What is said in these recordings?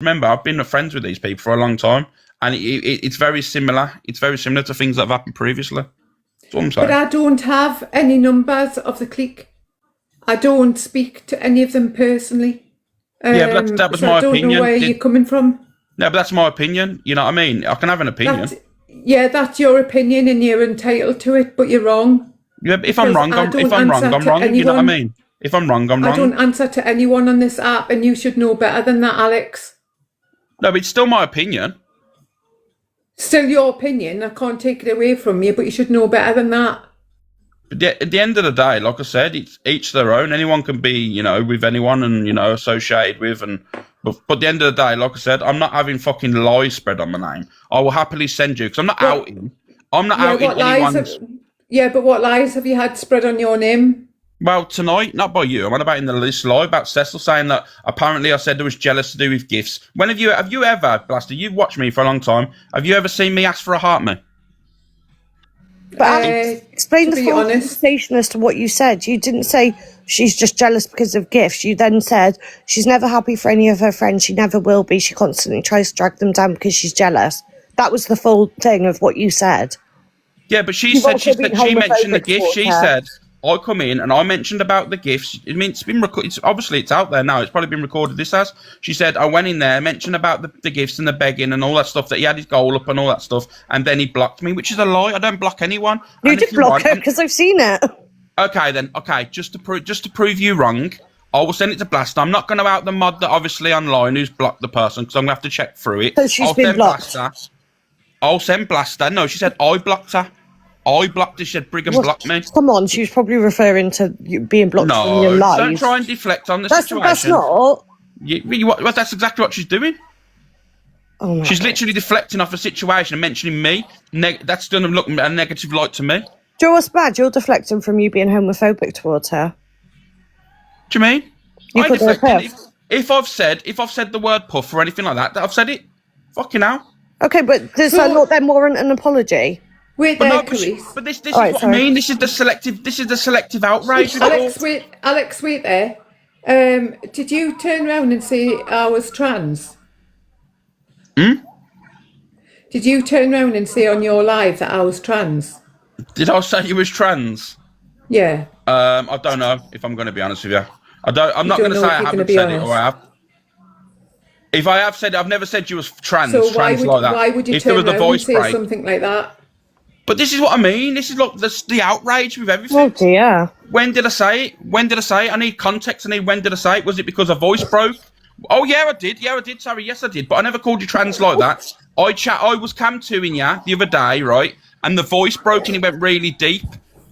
remember, I've been friends with these people for a long time, and it's very similar. It's very similar to things that have happened previously. That's what I'm saying. But I don't have any numbers of the clique. I don't speak to any of them personally. Yeah, but that was so my I don't opinion. know where you're coming from. No, but that's my opinion. You know what I mean? I can have an opinion. That's your opinion, and you're entitled to it. But you're wrong. Yeah, but if I'm wrong, I'm wrong. You know what I mean? If I'm wrong, I'm wrong. I don't answer to anyone on this app, and you should know better than that, Alex. No, but it's still my opinion. Still your opinion. I can't take it away from you, but you should know better than that. But at the end of the day, like I said, it's each their own. Anyone can be, you know, with anyone and, you know, associated with. But at the end of the day, like I said, I'm not having fucking lies spread on my name. I will happily send you, because I'm not outing. I'm not outing anyone's... But what lies have you had spread on your name? Well, tonight, not by you. I'm on about in the list live about Cecil saying that apparently I said I was jealous to do with gifts. When have you ever, Blaster, you've watched me for a long time, have you ever seen me ask for a heart, mate? But explain the full conversation as to what you said. You didn't say she's just jealous because of gifts. You then said she's never happy for any of her friends. She never will be. She constantly tries to drag them down because she's jealous. That was the full thing of what you said. Yeah, but she mentioned the gifts. She said, I come in and I mentioned about the gifts. I mean, it's been recorded. Obviously, it's out there now. It's probably been recorded. This has. She said, I went in there, mentioned about the gifts and the begging and all that stuff, that he had his goal up and all that stuff, and then he blocked me, which is a lie. I don't block anyone. You did block her because I've seen it. Okay, then. Okay, just to prove you wrong, I will send it to Blaster. I'm not going to out the mod that obviously online who's blocked the person, because I'm going to have to check through it. So she's been blocked. I'll send Blaster. No, she said I blocked her. I blocked her. She said Brigham blocked me. Come on, she was probably referring to you being blocked from your life. Don't try and deflect on the situation. That's not. That's exactly what she's doing. Oh she's literally deflecting off a situation and mentioning me. That's done look a negative light to me. Do you know what's bad? You're deflecting from you being homophobic towards her. Do you mean? If I've said the word puff or anything like that, I've said it. Fucking hell. Okay, but does that not then warrant an apology? Wait there, Clarice. But this is what I mean. This is the selective outrage. Alex, wait there. Did you turn around and say I was trans? Did you turn around and say on your live that I was trans? Did I say you was trans? Yeah. I don't know, if I'm going to be honest with you. I'm not going to say I haven't said it, or I have. If I have said it, I've never said you was trans. So why would you turn around and say something like that? But this is what I mean. This is like the outrage with everything. Oh dear. When did I say it? I need context. When did I say it? Was it because a voice broke? Oh yeah, I did. Sorry, yes I did. But I never called you trans like that. I was cam 2ing ya the other day, right? And the voice broke and it went really deep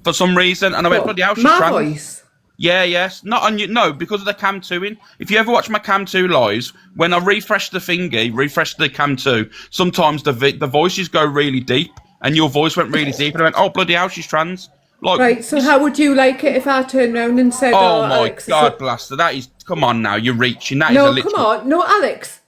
for some reason. And I went, bloody hell, she's trans. My voice? Yeah, yes. Not on you. No, because of the cam 2ing. If you ever watch my cam 2 lives, when I refresh the cam 2, sometimes the voices go really deep. And your voice went really deep, and I went, oh, bloody hell, she's trans. Like, right, so how would you like it if I turned around and said, oh my Alex, God, Blaster, that is, come on now, you're reaching. That is no, come on. No, Alex,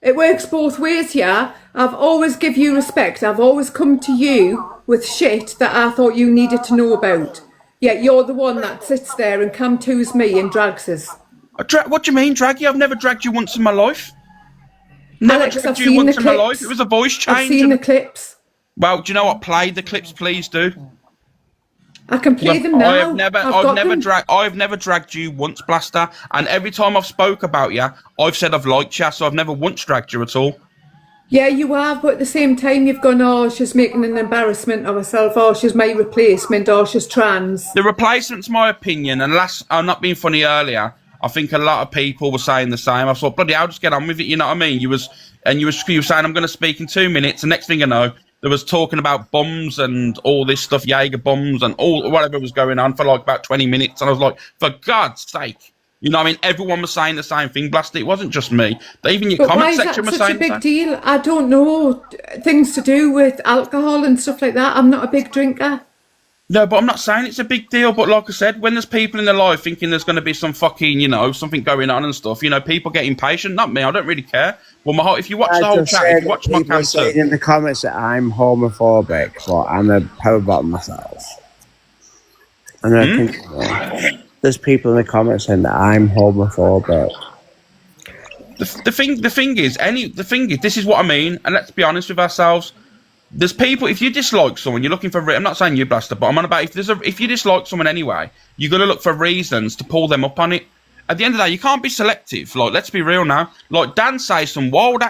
it works both ways, yeah? I've always give you respect. I've always come to you with shit that I thought you needed to know about. Yet you're the one that sits there and cam 2's me and drags us. What do you mean, drag you? I've never dragged you once in my life. Never Alex, dragged you once in my life. It was a voice change. I've seen the clips. Well, do you know what? Play the clips, please do. I can play them now. I've never dragged you once, Blaster. And every time I've spoke about you, I've said I've liked you, so I've never once dragged you at all. Yeah, you have, but at the same time, you've gone, oh, she's making an embarrassment of herself, oh, she's my replacement, oh, she's trans. The replacement's my opinion, and I'm not being funny earlier. I think a lot of people were saying the same. I thought, bloody hell, just get on with it, you know what I mean? You were saying, I'm going to speak in 2 minutes, and next thing you know, there was talking about bums and all this stuff, Jaeger bombs and all whatever was going on for like about 20 minutes. And I was like, for God's sake. You know what I mean? Everyone was saying the same thing, Blasty. It wasn't just me. Even your comment section was saying such a big deal? I don't know. Things to do with alcohol and stuff like that. I'm not a big drinker. No, but I'm not saying it's a big deal. But like I said, when there's people in their life thinking there's going to be some fucking, you know, something going on and stuff, you know, people get impatient. Not me. I don't really care. Well, if you watch the whole chat, if you watch my cancer, in the comments that I'm homophobic, but I'm a power bottom myself. And I think there's people in the comments saying that I'm homophobic. The thing is, this is what I mean, and let's be honest with ourselves. There's people. If you dislike someone, you're looking for. I'm not saying you, Blaster, but I'm on about if you dislike someone anyway, you're gonna look for reasons to pull them up on it. At the end of the day, you can't be selective. Like, let's be real now. Like, Dan says some wild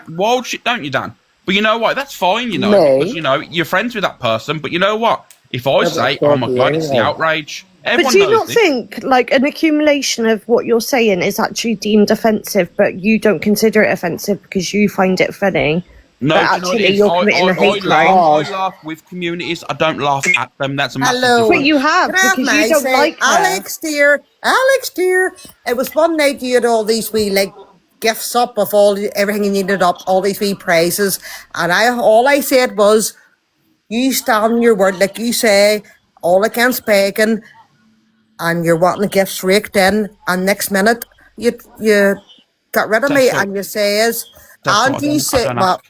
shit, don't you, Dan? But you know what? That's fine, you know, because, you know, you're friends with that person. But you know what? If I say, oh my God, it's the outrage. Everyone but do you knows not it. think, like, an accumulation of what you're saying is actually deemed offensive, but you don't consider it offensive because you find it funny? No, but you know actually what it is? you're committing a hate crime. I laugh with communities. I don't laugh at them. That's a massive Hello. But difference. you have, Can I have because you my don't say? like her. Alex dear, it was one night you had all these wee like gifts up of everything you needed up, all these wee prizes, and all I said was, you stand on your word, like you say, all against begging, and you're wanting the gifts raked in, and next minute you got rid of me, and you says, and you say, well.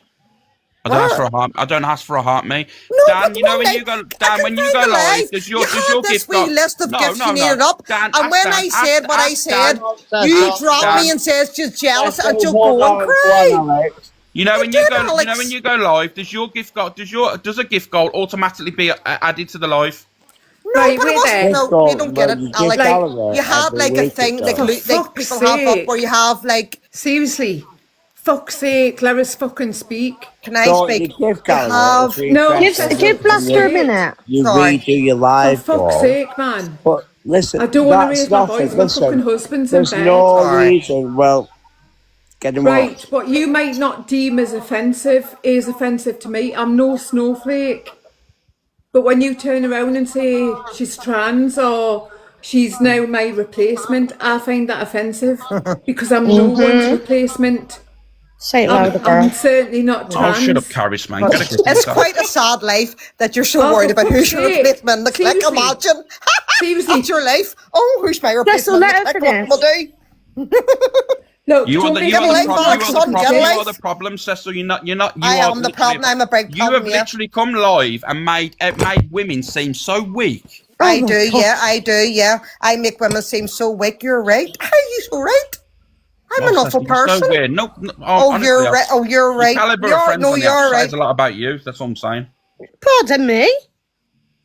I don't ask for a heart. I don't ask for a heart, me. No, Dan, you know when you go, Dan, when you go live, does your this gift wee list of gifts you needed no. up, Dan, and when I said what I said, you dropped me and says just jealous and you'll go and cry. You know when you go live, does a gift goal automatically be added to the live? No, Right, but it we're wasn't. there. No, you don't get it. Like, Like, you have like a thing, like fuck's people have up sake. where you have like. Seriously. Fuck's sake, let us fucking speak. Can I So speak? you give You have. Gallagher No, Give Blaster a minute. You Sorry. redo your For live fuck's goal. sake, man. But listen, I don't want to that's raise my nothing. voice. My fucking Listen, husband's in there's bed. no Sorry. reason. Well, get him Right, up. what you might not deem as offensive is offensive to me. I'm no snowflake. But when you turn around and say she's trans or she's now my replacement, I find that offensive because I'm no one's replacement. Say it louder, girl. I'm certainly not trans. Oh, shut up, Caris, man. Get a grip It's yourself. quite a sad life that you're so Oh, worried for about who's fuck's your sake. replacement in the clique. Seriously. Imagine. Seriously. That's your life. Oh, who's my replacement in let the her clique? What finish. will do? Look, You are don't the make get a me life look back, like son, a get a problem. life. You are the problem, Cecil. You're not. I am the problem. I'm a big You have problem, yeah. literally come live and made women seem so weak. I my do, God. yeah, I do, yeah. I make women seem so weak. You're right. Are you so right? I'm an awful Cecil, you're person. So weird. No, Oh, honestly, you're right. Oh, you're right. The caliber of friends on the you're app right. says a lot about you. That's what I'm saying. Pardon me?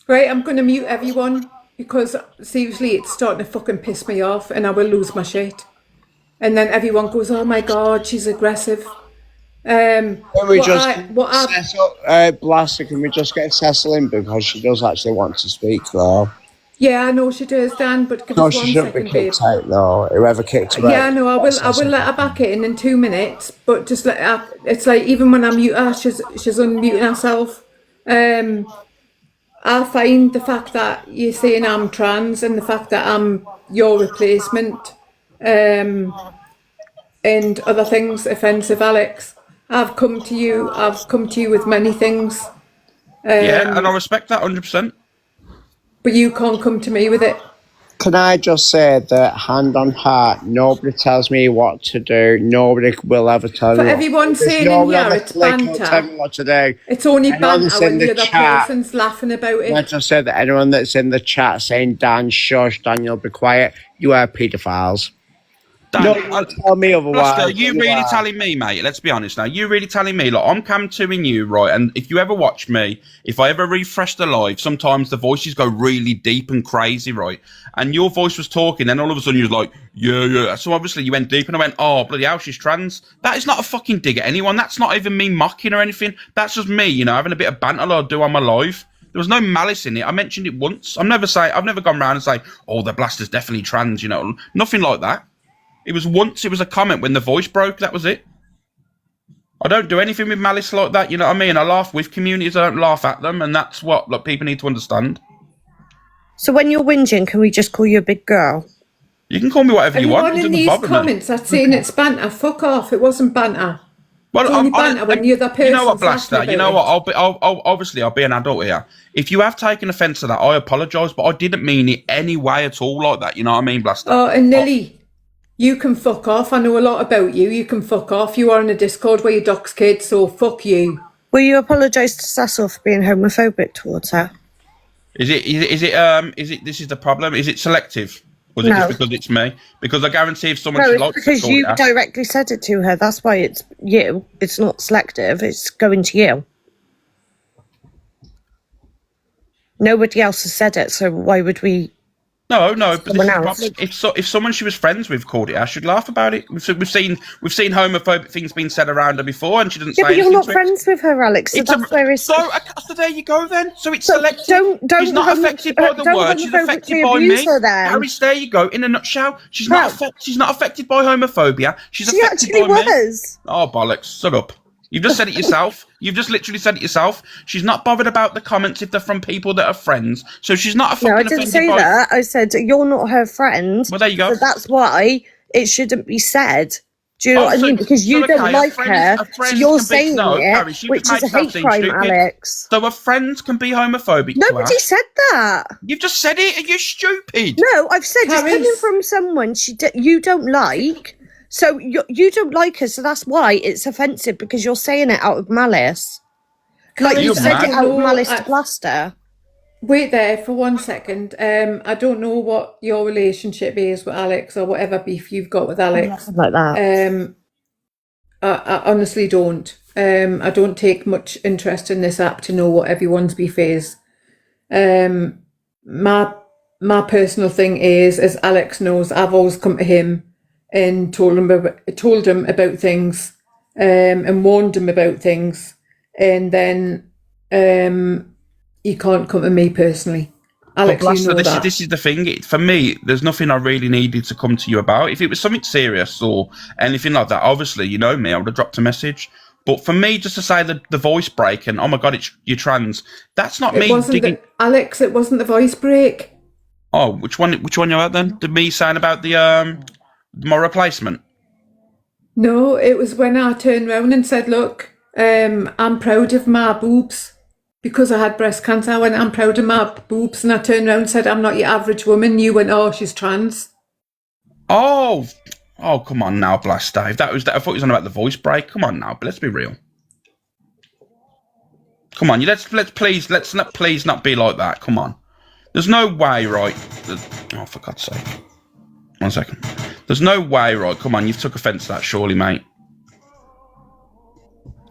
Right, I'm going to mute everyone because seriously, it's starting to fucking piss me off and I will lose my shit. And then everyone goes, oh my God, she's aggressive. Can we what I- Cecil, Blaster, can we just get Cecil in because she does actually want to speak though? Yeah, I know she does, Dan, but give No, us she 1 shouldn't be second, babe. kicked out though. Whoever kicked her out. Yeah, no, I will let her back in 2 minutes, but just let her, it's like even when I mute her, she's unmuting herself. I find the fact that you're saying I'm trans and the fact that I'm your replacement, and other things offensive, Alex. I've come to you with many things. Yeah, and I respect that 100%. But you can't come to me with it. Can I just say that, hand on heart, nobody tells me what to do. Nobody will ever tell For me. everyone saying in here, it's Tell me banter. what to do. It's only Anyone that's banter when in the the other chat, person's laughing about it. let's just say that anyone that's in the chat saying, Dan, shush, Daniel, be quiet, you are paedophiles. Dan, No, tell me otherwise. Blaster, you really telling me, mate? Let's be honest now. You really telling me? Like, I'm cam 2 you, right? And if you ever watch me, if I ever refresh the live, sometimes the voices go really deep and crazy, right? And your voice was talking, then all of a sudden you was like, yeah. So obviously you went deep, and I went, oh, bloody hell, she's trans. That is not a fucking dig at anyone. That's not even me mocking or anything. That's just me, you know, having a bit of banter like I do on my live. There was no malice in it. I mentioned it once. I've never gone around and say, oh, the Blaster's definitely trans, you know. Nothing like that. It was a comment when the voice broke, that was it. I don't do anything with malice like that, you know what I mean? I laugh with communities, I don't laugh at them, and that's what people need to understand. So when you're whinging, can we just call you a big girl? You can call me whatever you want. Everyone It in doesn't these bother me. comments that's saying it's banter, fuck off. It wasn't banter. Well, It's only banter when the other you know what, person's Blaster? laughing You know about what? I'll be an adult here. If you have taken offence to that, I apologise, but I didn't mean it any way at all like that. You know what I mean, Blaster? Oh, and Lily, you can fuck off. I know a lot about you. You can fuck off. You are in a Discord where you dox kids, so fuck you. Will you apologise to Cecil for being homophobic towards her? Is it? This is the problem. Is it selective? Was it No. just because it's me? Because I guarantee if someone No, she it's likes because called you it, directly said it to her. That's why it's you. It's not selective. It's going to you. Nobody else has said it, so why would we? No, but this is Someone the else. problem. If someone she was friends with called it out, she'd laugh about it. We've seen homophobic things being said around her before, and she doesn't Yeah, say but you're anything not to it. friends with her, Alex. So that's where it's. So there you go then. So it's So selective. don't She's not affected by the don't word. She's affected by abuse me. her then. Harris, there you go. In a nutshell, she's No. not affected by homophobia. She's She affected actually by me. was. Oh bollocks! Shut up. You've just said it yourself. You've just literally said it yourself. She's not bothered about the comments if they're from people that are friends. So she's not fucking No, I offended didn't say by. that. I said you're not her friend. Well, there you go. So that's why it shouldn't be said. Do you know what I so- mean? Because you so, don't okay, like a her, friend so you're can be- saying no, it, Harry, she which just is a makes herself hate seem crime, stupid. Alex. So a friend can be homophobic. to Nobody her. said that. You've just said it. Are you stupid? No, I've said it's Harris. coming from someone you don't like. So you don't like her, so that's why it's offensive, because you're saying it out of malice. Like you You're said mad. it out of No, malice to Blaster. Wait there for 1 second. I don't know what your relationship is with Alex or whatever beef you've got with Alex. Nothing like that. I honestly don't. I don't take much interest in this app to know what everyone's beef is. My personal thing is, as Alex knows, I've always come to him and told him about things, and warned him about things, and then he can't come to me personally. Alex, Blaster, you know that. this is the thing. For me, there's nothing I really needed to come to you about. If it was something serious or anything like that, obviously, you know me, I would have dropped a message. But for me, just to say the voice break and, oh my God, you're trans, that's not me digging. Alex, it wasn't the voice break. Oh, which one you're at then? Me saying about my replacement? No, it was when I turned round and said, look, I'm proud of my boobs. Because I had breast cancer, I went, I'm proud of my boobs. And I turned around and said, I'm not your average woman. You went, oh, she's trans. Oh, come on now, Blaster. If that was that, I thought you was on about the voice break. Come on now, but let's be real. Come on, let's please not be like that. Come on. There's no way, right? Oh, for God's sake. 1 second. There's no way, right? Come on, you've took offence to that, surely, mate.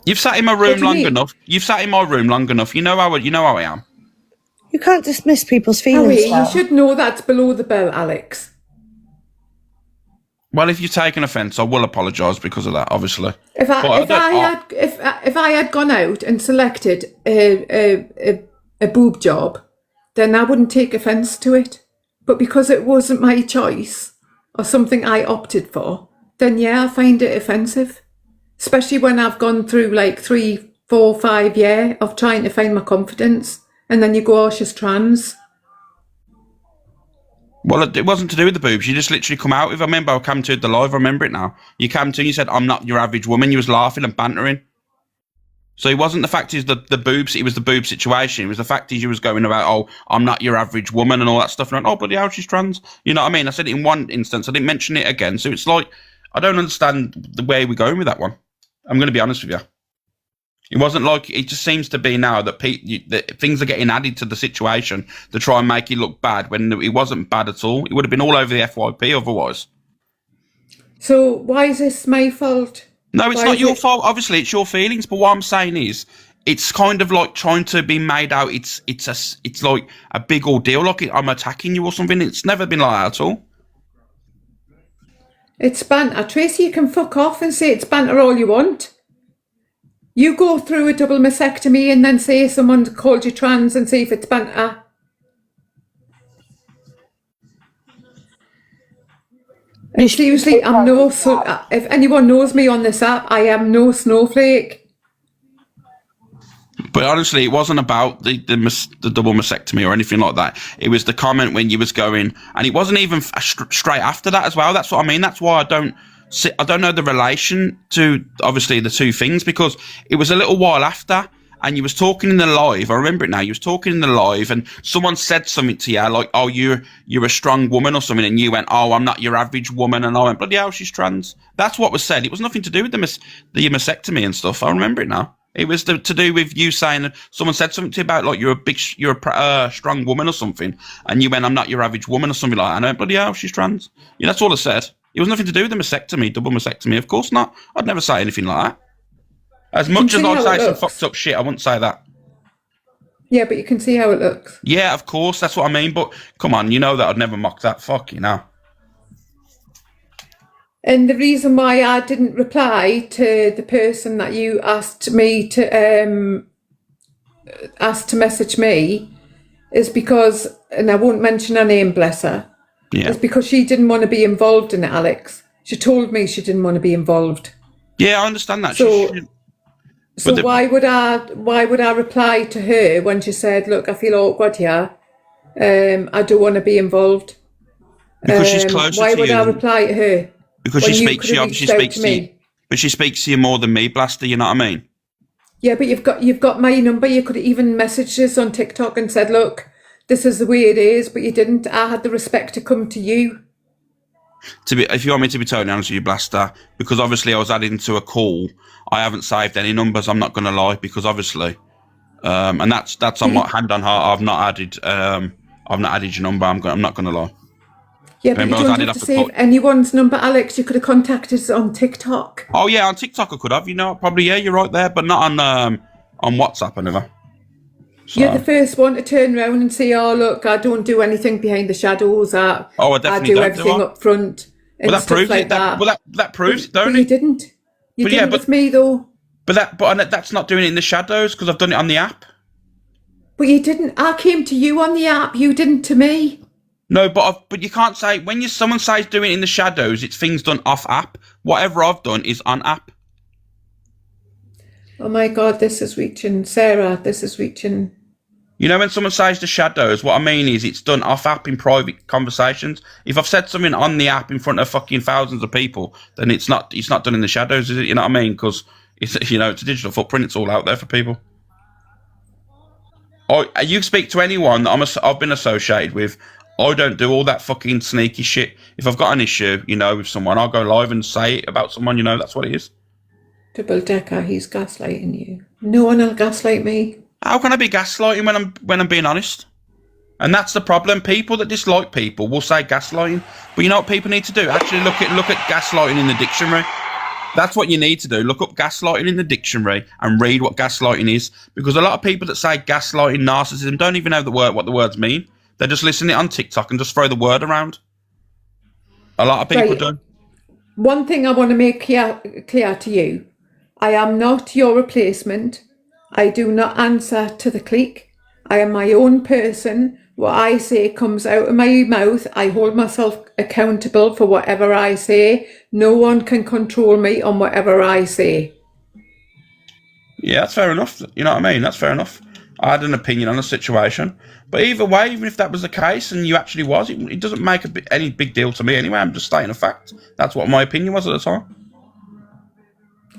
You've sat in my room long enough. You've sat in my room long enough. You know how I am. You can't dismiss people's feelings. Harry, you should know that's below the belt, Alex. Well, if you've taken offence, I will apologise because of that, obviously. If I had gone out and selected a boob job, then I wouldn't take offence to it. But because it wasn't my choice or something I opted for, then yeah, I find it offensive. Especially when I've gone through like 3, 4, 5 years of trying to find my confidence, and then you go, oh, she's trans. Well, it wasn't to do with the boobs. You just literally come out with. I remember I came to the live. I remember it now. You came to and you said, "I'm not your average woman." You was laughing and bantering. So it wasn't the fact is the boobs. It was the boob situation. It was the fact is you was going about, "Oh, I'm not your average woman" and all that stuff. And oh, bloody hell, she's trans. You know what I mean? I said it in one instance. I didn't mention it again. So it's like I don't understand the way we're going with that one. I'm going to be honest with you. It wasn't like it just seems to be now that that things are getting added to the situation to try and make it look bad when it wasn't bad at all. It would have been all over the FYP otherwise. So why is this my fault? No, it's not your fault. Obviously, it's your feelings. But what I'm saying is, it's kind of like trying to be made out. It's like a big ordeal, like I'm attacking you or something. It's never been like that at all. It's banter. Tracy, you can fuck off and say it's banter all you want. You go through a double mastectomy and then say someone called you trans and see if it's banter. And seriously, I'm no if anyone knows me on this app, I am no snowflake. But honestly, it wasn't about the double mastectomy or anything like that. It was the comment when you was going, and it wasn't even straight after that as well. That's what I mean. That's why I don't know the relation to obviously the two things, because it was a little while after, and you was talking in the live. I remember it now. You was talking in the live, and someone said something to you like, "Oh, you're a strong woman" or something, and you went, "Oh, I'm not your average woman," and I went, "Bloody hell, she's trans." That's what was said. It was nothing to do with the mastectomy and stuff. I remember it now. It was to do with you saying that someone said something to you about like you're a strong woman or something, and you went, "I'm not your average woman" or something like that. And I went, "Bloody hell, she's trans." Yeah, that's all I said. It was nothing to do with the mastectomy, double mastectomy. Of course not. I'd never say anything like that. As much as I'd say some fucked up shit, I wouldn't say that. Yeah, but you can see how it looks. Yeah, of course, that's what I mean. But come on, you know that I'd never mock that. Fuck, you know. And the reason why I didn't reply to the person that you asked to message me is because, and I won't mention her name, bless her, Yeah. is because she didn't want to be involved in it, Alex. She told me she didn't want to be involved. Yeah, I understand that. So why would I reply to her when she said, "Look, I feel awkward here. I don't want to be involved." Because she's closer why to would you. I reply to her? Because she speaks to you. But she speaks to you more than me, Blaster. You know what I mean? Yeah, but you've got my number. You could even message us on TikTok and said, "Look, this is the way it is," but you didn't. I had the respect to come to you. If you want me to be totally honest with you, Blaster, because obviously I was added into a call. I haven't saved any numbers. I'm not going to lie, because obviously, and that's on what hand on heart. I've not added your number. I'm not going to lie. Yeah, but you don't have to save anyone's number, Alex. You could have contacted us on TikTok. Oh yeah, on TikTok I could have. You know, probably yeah. You're right there, but not on WhatsApp. I never. So. You're the first one to turn around and say, "Oh, look, I don't do anything behind the shadows. I definitely do everything up front." And well, that proves like it. That proves it, don't but it? You didn't. You didn't with me though. But that's not doing it in the shadows, because I've done it on the app. But you didn't. I came to you on the app. You didn't to me. No, but you can't say when someone says doing it in the shadows, it's things done off app. Whatever I've done is on app. Oh my God, this is reaching, Sarah. This is reaching. You know, when someone says the shadows, what I mean is it's done off app in private conversations. If I've said something on the app in front of fucking thousands of people, then it's not done in the shadows, is it? You know what I mean? Because it's it's a digital footprint. It's all out there for people. You speak to anyone that I've been associated with. I don't do all that fucking sneaky shit. If I've got an issue, with someone, I'll go live and say it about someone. That's what it is. Double decker, he's gaslighting you. No one will gaslight me. How can I be gaslighting when I'm being honest? And that's the problem. People that dislike people will say gaslighting, but you know what people need to do? Actually, look at gaslighting in the dictionary. That's what you need to do. Look up gaslighting in the dictionary and read what gaslighting is, because a lot of people that say gaslighting, narcissism, don't even know what the words mean. They're just listening on TikTok and just throw the word around. A lot of people do. One thing I want to make clear to you. I am not your replacement. I do not answer to the clique. I am my own person. What I say comes out of my mouth. I hold myself accountable for whatever I say. No one can control me on whatever I say. Yeah, that's fair enough. You know what I mean? That's fair enough. I had an opinion on the situation. But either way, even if that was the case and you actually was, it doesn't make any big deal to me anyway. I'm just stating a fact. That's what my opinion was at the time.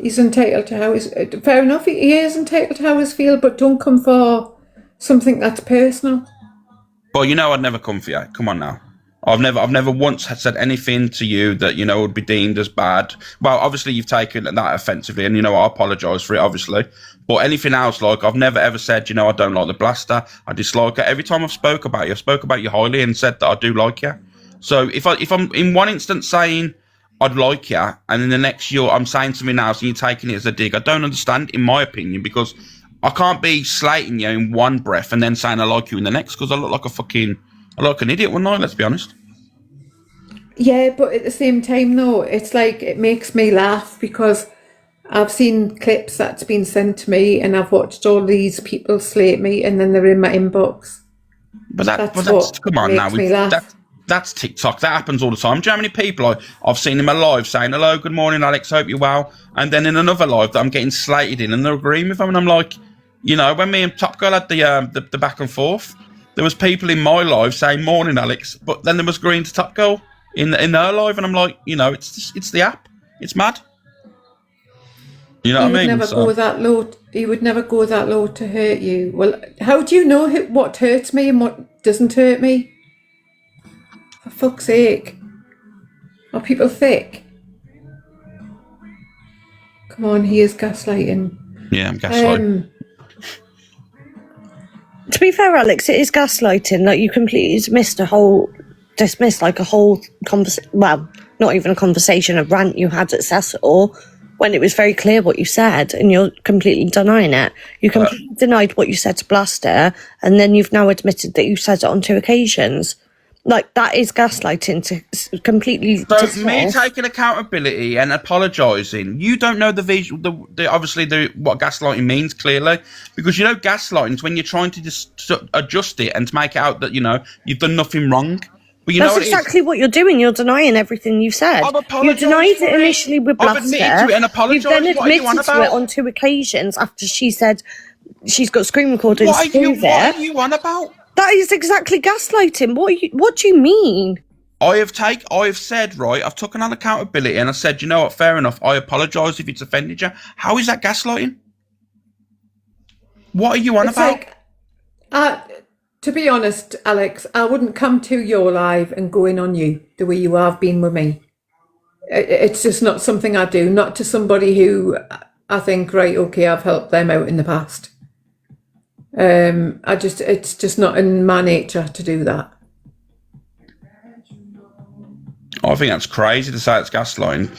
He's entitled to how his... Fair enough, he is entitled to how his feel, but don't come for something that's personal. Well, I'd never come for you. Come on now. I've never once said anything to you that, would be deemed as bad. Well, obviously you've taken that offensively, and, I apologise for it, obviously. But anything else, I've never ever said, I don't like the Blaster. I dislike it. Every time I've spoke about you highly and said that I do like you. So if I'm in one instance saying I'd like you, and in the next I'm saying something else and you're taking it as a dig, I don't understand, in my opinion, because I can't be slating you in one breath and then saying I like you in the next, because I look like an idiot, wouldn't I? Let's be honest. Yeah, but at the same time, though, it's like it makes me laugh because I've seen clips that's been sent to me and I've watched all these people slate me and then they're in my inbox. But that's come on now. That's TikTok. That happens all the time. Do you know how many people I've seen in my live saying, "Hello, good morning, Alex, hope you're well," and then in another live that I'm getting slated in and they're agreeing with them, and I'm like, when me and Top Girl had the back and forth, there was people in my live saying, "Morning, Alex," but then there was agreeing to Top Girl in their live, and I'm like, it's the app. It's mad. You know what I mean? He would never go that low to hurt you. Well, how do you know what hurts me and what doesn't hurt me? For fuck's sake. Are people thick? Come on, he is gaslighting. Yeah, I'm gaslighting. To be fair, Alex, it is gaslighting. Like, you completely dismissed like a whole well, not even a conversation, a rant you had at Cecil, when it was very clear what you said, and you're completely denying it. You completely denied what you said to Blaster, and then you've now admitted that you said it on 2 occasions. Like, that is gaslighting to completely dismiss. Me taking accountability and apologising, you don't know the visual, obviously what gaslighting means, clearly, because you know gaslighting is when you're trying to just adjust it and to make it out that, you know, you've done nothing wrong. But you That's know exactly what you're doing. You're denying everything you said. You denied it initially with Blaster. I've admitted to it and apologised. You've then What are you on admitted to it about? on 2 occasions after she said she's got screen recordings to prove it. What are you on about? That is exactly gaslighting. What do you mean? I've said, right, I've taken on accountability and I said, you know what, fair enough, I apologise if it's offended you. How is that gaslighting? What are you on about? Like, to be honest, Alex, I wouldn't come to your live and go in on you the way you have been with me. It's just not something I do, not to somebody who I think, right, okay, I've helped them out in the past. It's just not in my nature to do that. I think that's crazy to say it's gaslighting.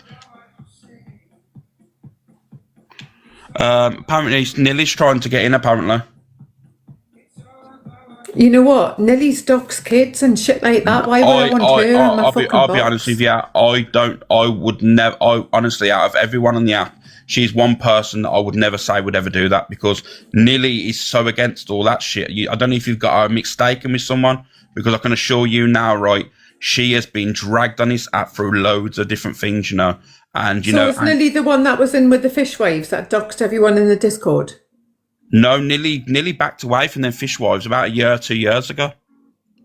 Apparently, Nilly's trying to get in, apparently. You know what? Nilly stalks kids and shit like that. Why would I want her in my fucking box? I'll be honest with you, I would never, honestly, out of everyone on the app, she's one person that I would never say would ever do that, because Nilly is so against all that shit. I don't know if you've got her mistaken with someone, because I can assure you now, right, she has been dragged on this app through loads of different things, you know. And, you know. So is Nilly the one that was in with the fishwives that doxed everyone in the Discord? No, Nilly backed away from them fishwives about 2 years ago.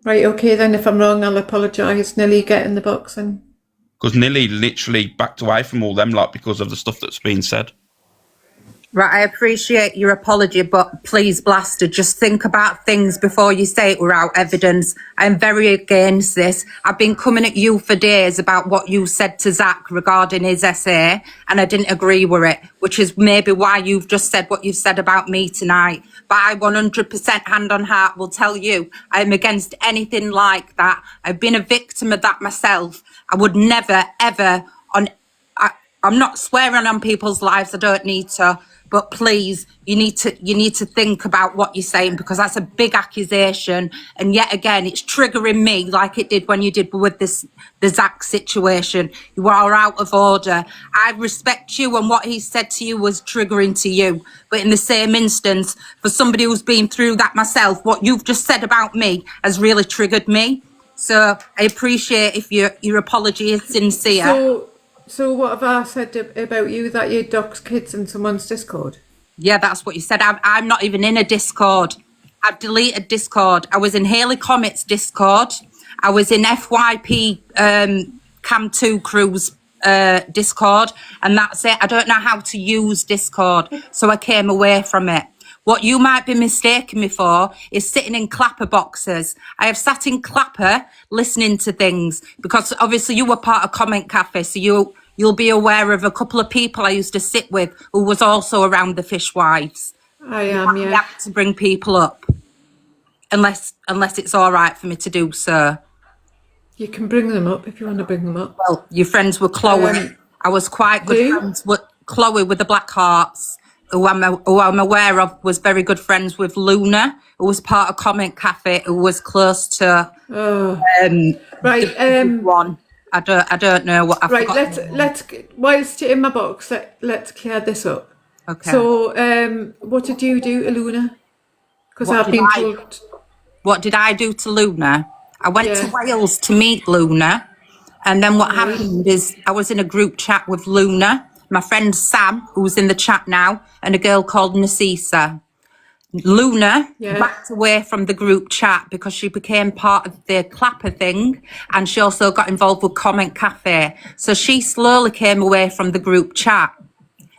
Right, okay, then if I'm wrong, I'll apologise. Nilly, get in the box and... Because Nilly literally backed away from all them lot because of the stuff that's been said. Right, I appreciate your apology, but please, Blaster, just think about things before you say it without evidence. I'm very against this. I've been coming at you for days about what you said to Zach regarding his essay, and I didn't agree with it, which is maybe why you've just said what you've said about me tonight. But I 100% hand on heart will tell you I'm against anything like that. I've been a victim of that myself. I would never, ever, I'm not swearing on people's lives, I don't need to. But please, you need to think about what you're saying, because that's a big accusation. And yet again, it's triggering me like it did when you did with the Zach situation. You are out of order. I respect you, and what he said to you was triggering to you. But in the same instance, for somebody who's been through that myself, what you've just said about me has really triggered me. So I appreciate if your apology is sincere. So what have I said about you, that you dox kids in someone's Discord? Yeah, that's what you said. I'm not even in a Discord. I've deleted Discord. I was in Haley Comet's Discord. I was in FYP Cam 2 Crew's Discord, and that's it. I don't know how to use Discord, so I came away from it. What you might be mistaking me for is sitting in clapper boxes. I have sat in clapper listening to things, because obviously you were part of Comment Cafe, so you'll be aware of a couple of people I used to sit with who was also around the fishwives. I am, yeah. You have to bring people up, unless it's all right for me to do so. You can bring them up if you want to bring them up. Well, your friends were Chloe. I was quite good friends with Chloe with the Black Hearts, who I'm aware of was very good friends with Luna, who was part of Comment Cafe, who was close to one. I don't know what. Let's whilst you're in my box, let's clear this up. Okay. So, what did you do to Luna? Because I've been told. What did I do to Luna? I went to Wales to meet Luna, and then what happened is I was in a group chat with Luna, my friend Sam, who's in the chat now, and a girl called Nasisa. Luna backed away from the group chat because she became part of the clapper thing, and she also got involved with Comment Cafe. So she slowly came away from the group chat.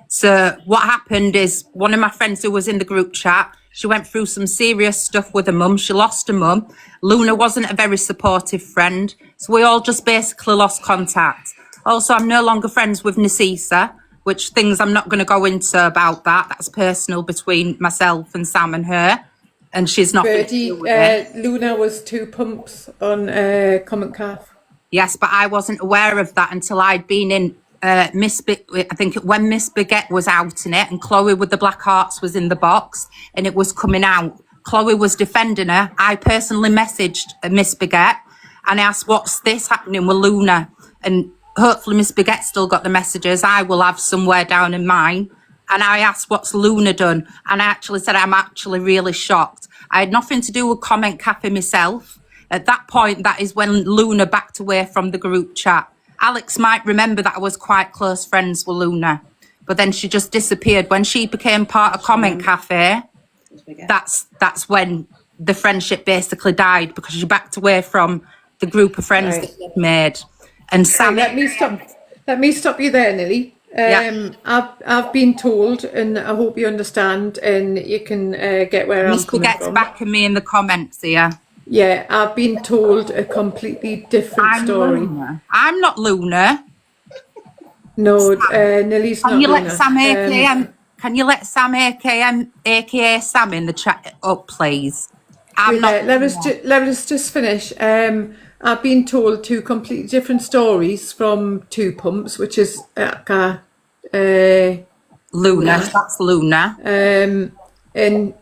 So what happened is one of my friends who was in the group chat, she went through some serious stuff with her mum. She lost her mum. Luna wasn't a very supportive friend. So we all just basically lost contact. Also, I'm no longer friends with Nasisa. which things I'm not going to go into about that. That's personal between myself and Sam and her. And she's not. Birdie, Luna was 2 pumps on Common Calf. Yes, but I wasn't aware of that until I'd been in Miss I think when Miss Baguette was out in it and Chloe with the Black Hearts was in the box and it was coming out. Chloe was defending her. I personally messaged Miss Baguette and asked, what's this happening with Luna? And hopefully Miss Baguette still got the messages. I will have somewhere down in mine. And I asked, what's Luna done? And I actually said, I'm actually really shocked. I had nothing to do with Comment Cafe myself. At that point, that is when Luna backed away from the group chat. Alex might remember that I was quite close friends with Luna, but then she just disappeared. When she became part of Comment Cafe, that's when the friendship basically died because she backed away from the group of friends that she'd made. And Sam, let me stop you there, Nilly. I've been told, and I hope you understand, and you can get where I'm coming from. backing me in the comments here. Yeah, I've been told a completely different story. Luna. I'm not Luna. No, Nilly's not Luna. Can you let Sam AKM, aka Sam, in the chat up, please? Let us just finish. I've been told 2 completely different stories from 2 pumps, which is Luna. That's Luna. And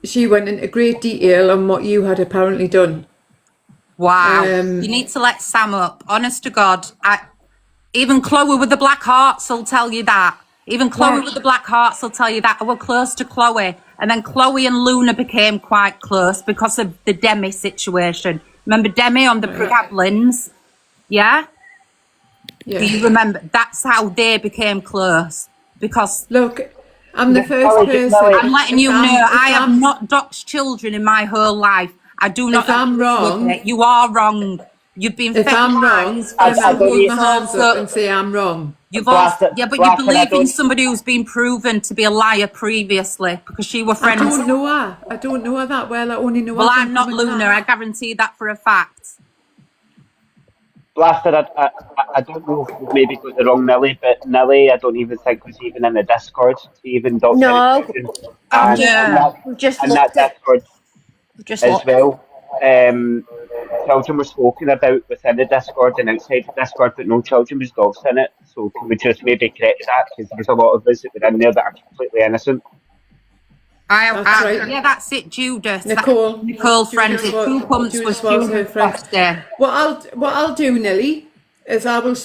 she went into great detail on what you had apparently done. Wow. You need to let Sam up. Honest to God. Even Chloe with the Black Hearts will tell you that. Even Chloe with the Black Hearts will tell you that. I was close to Chloe. And then Chloe and Luna became quite close because of the Demi situation. Remember Demi on the Pregablins? Yeah? Do you remember? That's how they became close. Because... Look, I'm the first person. I'm letting you know I have not doxed children in my whole life. I do not. If I'm wrong, you are wrong. You've been. If I'm wrong, I'll hold my hands up and say I'm wrong. You've also, yeah, but you believe in somebody who's been proven to be a liar previously because she were friends. I don't know her. I don't know her that well. I only know her. Well, I'm not Luna. I guarantee that for a fact. Blasted, I don't know if maybe got the wrong Nelly, but Nelly I don't even think was even in the Discord. Even Dr. No. Just in that Discord as well. Children were spoken about within the Discord and outside the Discord, but no children was dogs in it. So can we just maybe correct that? Because there's a lot of us that were in there that are completely innocent. Yeah, that's it, Judas. Nicole friends. 2 pumps was Judas friend. What I'll do, Nilly, is I will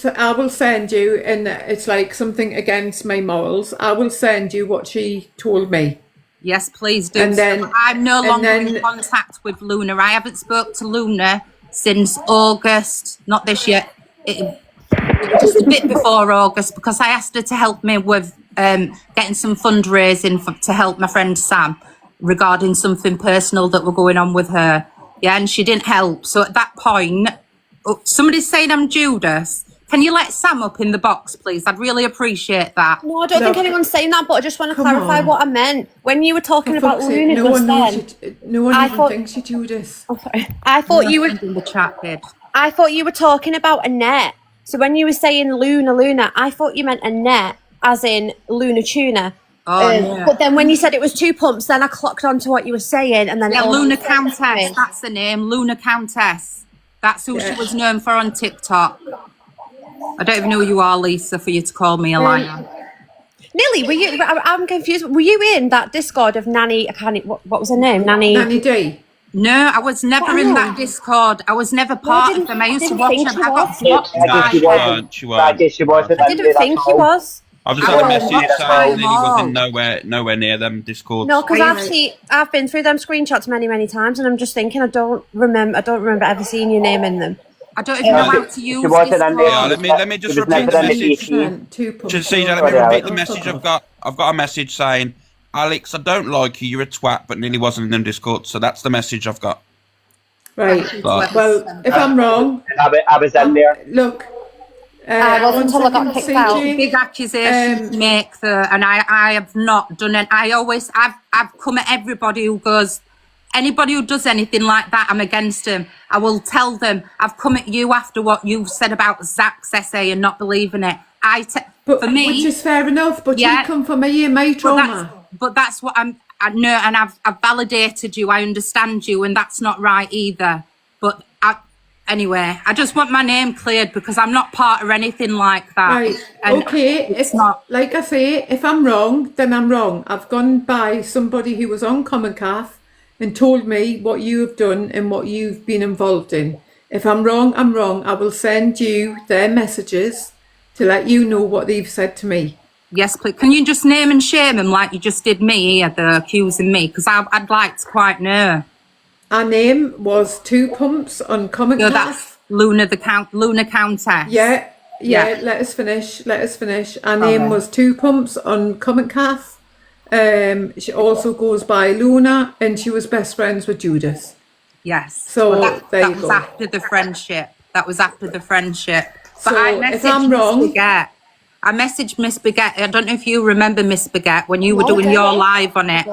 send you, and it's like something against my morals. I will send you what she told me. Yes, please do. And then I'm no longer in contact with Luna. I haven't spoke to Luna since August. Not this year. Just a bit before August because I asked her to help me with getting some fundraising to help my friend Sam regarding something personal that were going on with her. Yeah, and she didn't help. So at that point, somebody's saying I'm Judas. Can you let Sam up in the box, please? I'd really appreciate that. No, I don't think anyone's saying that, but I just want to clarify what I meant. When you were talking about Luna no one even thinks you're Judas. Oh, sorry. I thought you were in the chat, kid. I thought you were talking about Annette. So when you were saying Luna, I thought you meant Annette, as in Luna Tuna. But then when you said it was 2 pumps, then I clocked onto what you were saying, and then Luna Countess. That's the name, Luna Countess. That's who she was known for on TikTok. I don't even know who you are, Lisa, for you to call me a liar. Nilly, were you? I'm confused. Were you in that Discord of Nanny? What was her name? Nanny D. No, I was never in that Discord. I was never part of them. I used to watch them. I got blocked by she was. I didn't think he was. I've just had a message saying Lily wasn't nowhere near them Discords. No, because I've been through them screenshots many times, and I'm just thinking I don't remember ever seeing your name in them. I don't even know how to use Discord. Let me just repeat the message. Let me repeat the message I've got. I've got a message saying, Alex, I don't like you, you're a twat, but Nilly wasn't in them Discord, so that's the message I've got. Right. Well, if I'm wrong... I was in there. Look, I wasn't until I got kicked out. Big accusations to make there, and I have not done it. I've come at everybody who goes, anybody who does anything like that, I'm against him. I will tell them, I've come at you after what you've said about Zach's essay and not believing it. for me, which is fair enough. But yeah, you come from a EMA trauma. But that's what I know, and I've validated you. I understand you, and that's not right either. But anyway, I just want my name cleared because I'm not part of anything like that. Right. And Okay. it's not. Like I say, if I'm wrong, then I'm wrong. I've gone by somebody who was on Common Calf and told me what you have done and what you've been involved in. If I'm wrong, I'm wrong. I will send you their messages to let you know what they've said to me. Yes, please. Can you just name and shame them like you just did me here, the accusing me? Because I'd like to quite know. Our name was Two Pumps on Common No, Calf. that's Luna Countess. Yeah, let us finish. Our name was Two Pumps on Common Calf. She also goes by Luna, and she was best friends with Judas. Yes. So that was after the friendship. But So I messaged if I'm wrong, I messaged Miss Baguette. I don't know if you remember Miss Baguette when you were doing your live on it,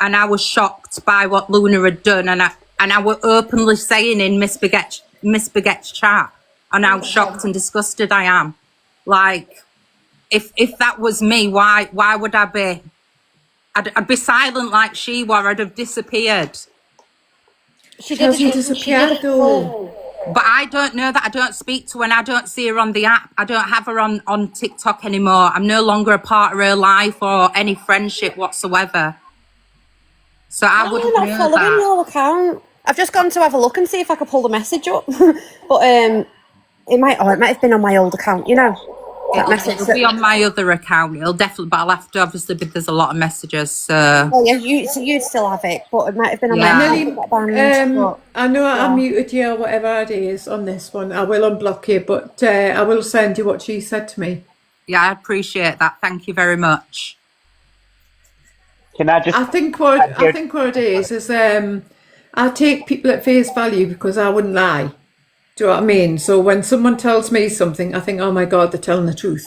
and I was shocked by what Luna had done, and I were openly saying in Miss Baguette's chat, and how shocked and disgusted I am. Like, if that was me, why would I be? I'd be silent like she were. I'd have disappeared. She doesn't disappear though. But I don't know that. I don't speak to her, and I don't see her on the app. I don't have her on TikTok anymore. I'm no longer a part of her life or any friendship whatsoever. So I wouldn't know I'm not following your account. I've just gone to have a look and see if I could pull the message up. But it might have been on my old account, you know. It'll be on my other account. It'll definitely, but I'll have to obviously, but there's a lot of messages. So. Oh yeah, you'd still have it, but it might have been on my Nelly, I know I muted you or whatever it is on this one. I will unblock you, but I will send you what she said to me. Yeah, I appreciate that. Thank you very much. Can I just? I think what it is I take people at face value because I wouldn't lie. Do you know what I mean? So when someone tells me something, I think, oh my God, they're telling the truth.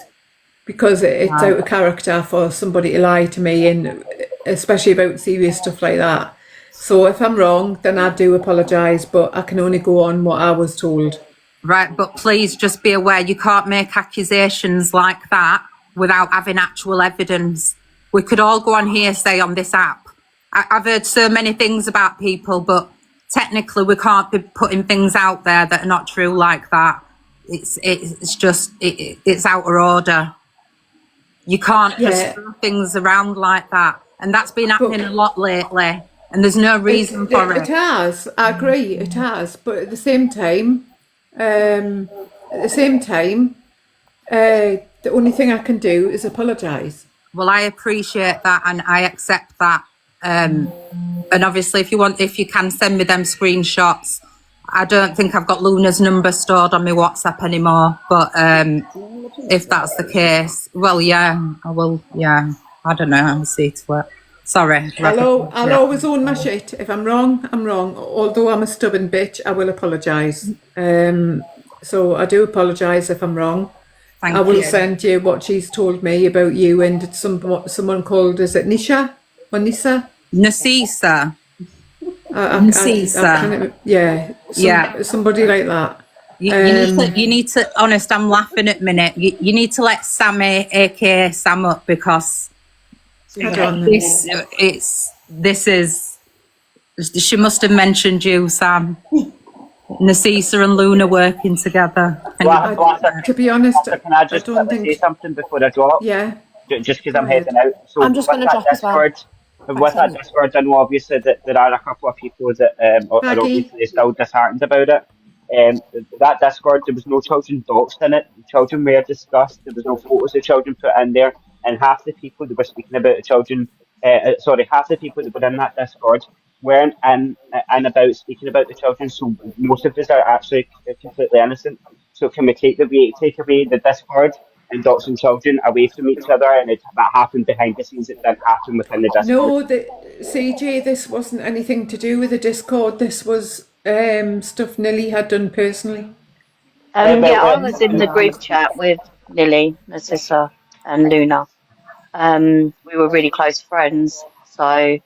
Because it's out of character for somebody to lie to me, and especially about serious stuff like that. So if I'm wrong, then I do apologise, but I can only go on what I was told. Right, but please just be aware you can't make accusations like that without having actual evidence. We could all go on hearsay on this app. I've heard so many things about people, but technically we can't be putting things out there that are not true like that. It's out of order. You can't just throw things around like that. And that's been happening a lot lately. And there's no reason for it. It has. I agree. It has. But at the same time, the only thing I can do is apologise. Well, I appreciate that and I accept that. And obviously, if you can send me them screenshots. I don't think I've got Luna's number stored on my WhatsApp anymore. But if that's the case, well, yeah, I will. Yeah, I don't know. I'll see to it. Sorry. I'll always own my shit. If I'm wrong, I'm wrong. Although I'm a stubborn bitch, I will apologise. So I do apologise if I'm wrong. I will send you what she's told me about you and someone called, is it Nisha or Nisa? Nasisa. Somebody like that. You need to, honest, I'm laughing at minute. You need to let Sammy, aka Sam, up because she must have mentioned you, Sam. Nasisa and Luna working together. To be honest, can I just say something before I drop? Yeah. Just because I'm heading out. So I'm just going to drop as well. With that Discord, I know obviously that there are a couple of people that are obviously still disheartened about it. That Discord, there was no children doxed in it. Children were discussed. There was no photos of children put in there, and half the people that were speaking about the children, half the people that were in that Discord weren't in about speaking about the children. So most of us are actually completely innocent. So can we take away the Discord and doxing children away from each other, and that happened behind the scenes? It didn't happen within the Discord. No, CJ, this wasn't anything to do with the Discord. This was stuff Nilly had done personally. I was in the group chat with Lily, Narcissa, and Luna. We were really close friends, so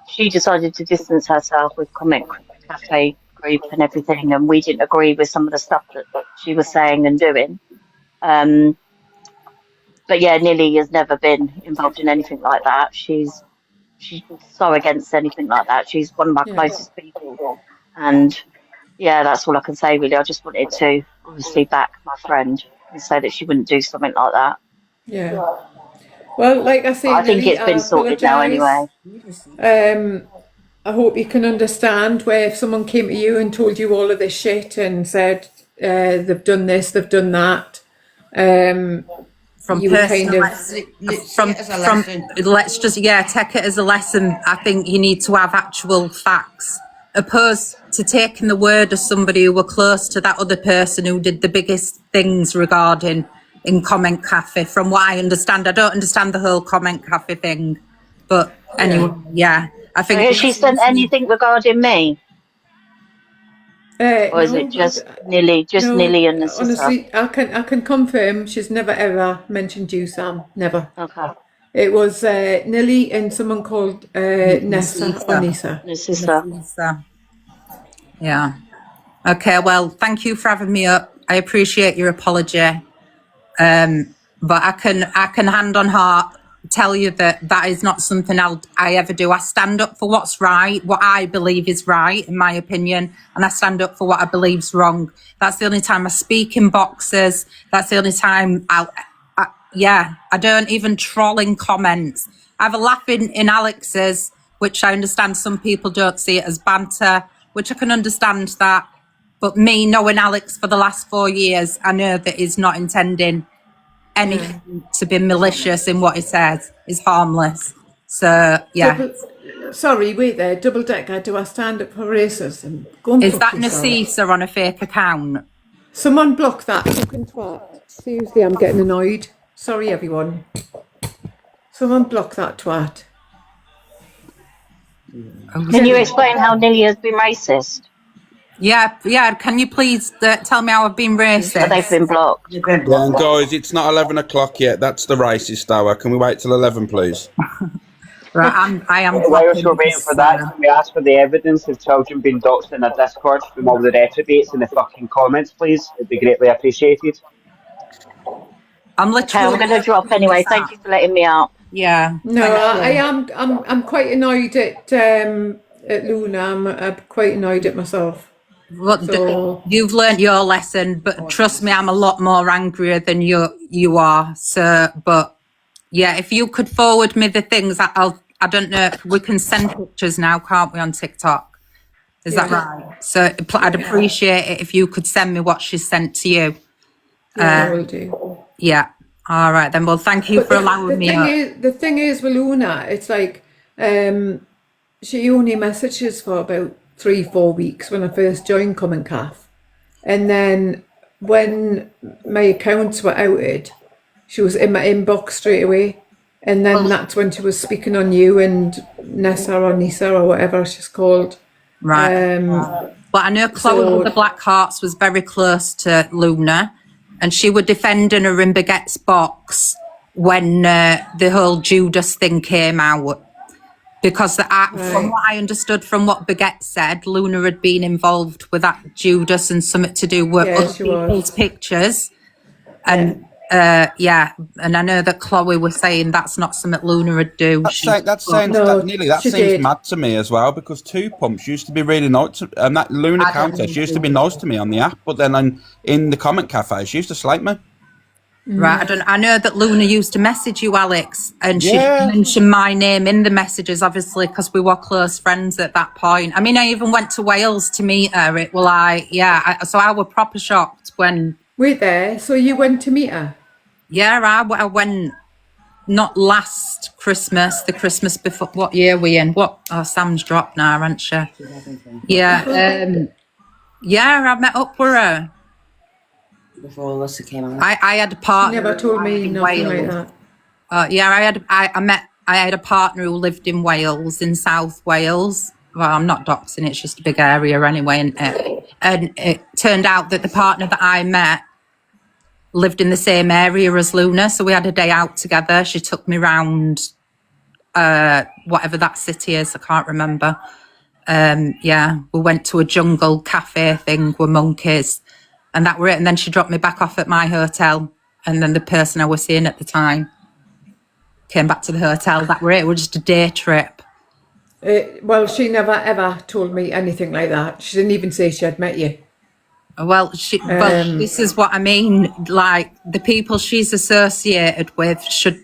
she decided to distance herself with Comic Cafe group and everything, and we didn't agree with some of the stuff that she was saying and doing. But yeah, Nilly has never been involved in anything like that. She's so against anything like that. She's one of my closest people, and yeah, that's all I can say really. I just wanted to obviously back my friend and say that she wouldn't do something like that. Yeah. Well, like I say, I think Nilly, it's been sorted now anyway. I hope you can understand where if someone came to you and told you all of this shit and said they've done this, they've done that, From you were personal, kind of let's just take it as a lesson. I think you need to have actual facts, opposed to taking the word of somebody who were close to that other person who did the biggest things regarding in Comment Cafe. From what I understand, I don't understand the whole Comment Cafe thing, but anyway, I think. Has she sent anything regarding me? Or is no, it just Nilly, no, Nilly and Narcissa? honestly, I can confirm she's never ever mentioned you, Sam. Never. Okay. It was Nilly and someone called Nessa or Nisa. Narcissa. Yeah. Okay, well, thank you for having me up. I appreciate your apology. But I can hand on heart tell you that is not something I ever do. I stand up for what's right, what I believe is right, in my opinion, and I stand up for what I believe's wrong. That's the only time I speak in boxes. That's the only time I don't even troll in comments. I have a laugh in Alex's, which I understand some people don't see it as banter, which I can understand that. But me knowing Alex for the last 4 years, I know that he's not intending anything to be malicious in what he says. Is harmless. So Sorry, wait there. Double decker. Do I stand up for racism? Is that Narcissa on a fake account? Someone block that fucking twat. Seriously, I'm getting annoyed. Sorry, everyone. Someone block that twat. Can you explain how Nilly has been racist? Yeah. Can you please tell me how I've been racist? They've been blocked. Yeah, and guys, it's not 11 o'clock yet. That's the racist hour. Can we wait till 11, please? Right, I am. Whilst we're waiting for that, can we ask for the evidence of children being doxed in a Discord from all the reprobates in the fucking comments, please? It'd be greatly appreciated. I'm literally. Okay, I'm going to drop anyway. Thank you for letting me out. Yeah. No, I'm quite annoyed at Luna. I'm quite annoyed at myself. Well, you've learnt your lesson, but trust me, I'm a lot more angrier than you are. So, but yeah, if you could forward me the things, I don't know, we can send pictures now, can't we, on TikTok? Is that right? So I'd appreciate it if you could send me what she sent to you. Yeah, I will do. Yeah. All right then. Well, thank you for allowing me. The thing is with Luna, it's like she only messages for about 3-4 weeks when I first joined Comment Caf, and then when my accounts were outed, she was in my inbox straight away, and then that's when she was speaking on you and Nessa or Nisa or whatever she's called. Right. But I know Chloe with the Black Hearts was very close to Luna, and she was defending her in Baguette's box when the whole Judas thing came out. Because from what I understood from what Baguette said, Luna had been involved with that Judas and something to do with other people's pictures. And and I know that Chloe was saying that's not something Luna would do. That seems mad to me as well, because Two Pumps used to be really nice, and that Luna Countess used to be nice to me on the app, but then in the comment cafe, she used to slate me. Right, I know that Luna used to message you, Alex, and she mentioned my name in the messages, obviously, because we were close friends at that point. I mean, I even went to Wales to meet her. So I was proper shocked when... Wait there, so you went to meet her? Yeah, I went, not last Christmas, the Christmas before. What year were we in? Sam's dropped now, hasn't she? Yeah, I met up with her. Before Alyssa came out. I had a partner. She never told me nothing like that. I had a partner who lived in Wales, in South Wales. Well, I'm not doxing, it's just a big area anyway, isn't it? And it turned out that the partner that I met lived in the same area as Luna, so we had a day out together. She took me round whatever that city is, I can't remember. We went to a jungle cafe thing with monkeys, and that were it. And then she dropped me back off at my hotel and then the person I was seeing at the time came back to the hotel. That were it. It was just a day trip. Well, she never ever told me anything like that. She didn't even say she had met you. Well, this is what I mean. Like, the people she's associated with should,